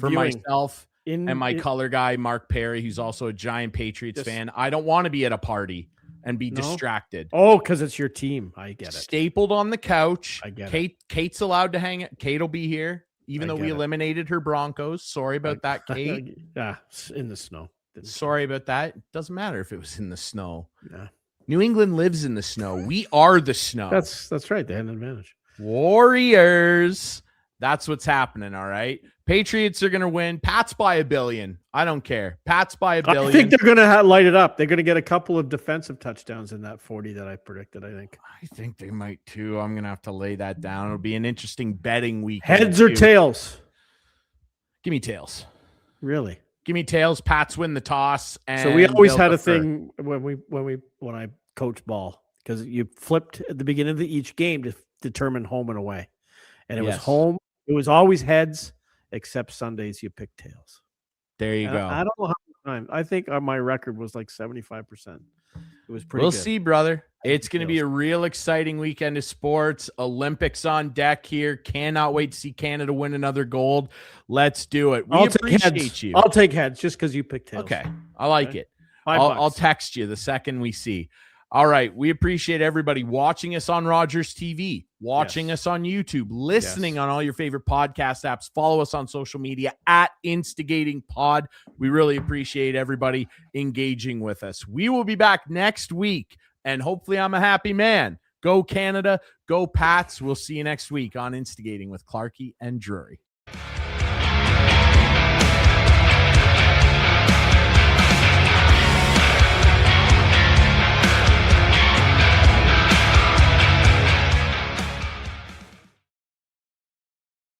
Speaker 1: myself and my color guy, Mark Perry, who's also a giant Patriots fan. I don't want to be at a party and be distracted.
Speaker 3: Oh, because it's your team. I get it.
Speaker 1: Stapled on the couch.
Speaker 3: I get it.
Speaker 1: Kate's allowed to hang it. Kate will be here, even though we eliminated her Broncos. Sorry about that, Kate.
Speaker 3: Yeah, in the snow.
Speaker 1: Sorry about that. It doesn't matter if it was in the snow.
Speaker 3: Yeah.
Speaker 1: New England lives in the snow. We are the snow.
Speaker 3: That's right. They had an advantage.
Speaker 1: Warriors. That's what's happening. All right. Patriots are going to win. Pats by $1 billion. I don't care. Pats by $1 billion.
Speaker 3: I think they're going to light it up. They're going to get a couple of defensive touchdowns in that 40 that I predicted, I think
Speaker 1: they might too. I'm going to have to lay that down. It'll be an interesting betting week.
Speaker 3: Heads or tails?
Speaker 1: Give me tails.
Speaker 3: Really?
Speaker 1: Give me tails. Pats win the toss. And
Speaker 3: so we always had a thing when I coached ball, because you flipped at the beginning of each game to determine home and away. And it was home. It was always heads, except Sundays you pick tails.
Speaker 1: There you go.
Speaker 3: I don't know how many times. I think my record was like 75%. It was pretty
Speaker 1: We'll
Speaker 3: good.
Speaker 1: see, brother. It's going to be a real exciting weekend of sports. Olympics on deck here. Cannot wait to see Canada win another gold. Let's do it. We appreciate you.
Speaker 3: I'll take heads just because you picked tails.
Speaker 1: Okay. I like it. I'll text you the second we see. All right. We appreciate everybody watching us on Rogers TV, watching us on YouTube, listening on all your favorite podcast apps. Follow us on social media at Instigating Pod. We really appreciate everybody engaging with us. We will be back next week, and hopefully I'm a happy man Go Canada, go Pats. We'll see you next week on Instigating with Clarkey and Drury.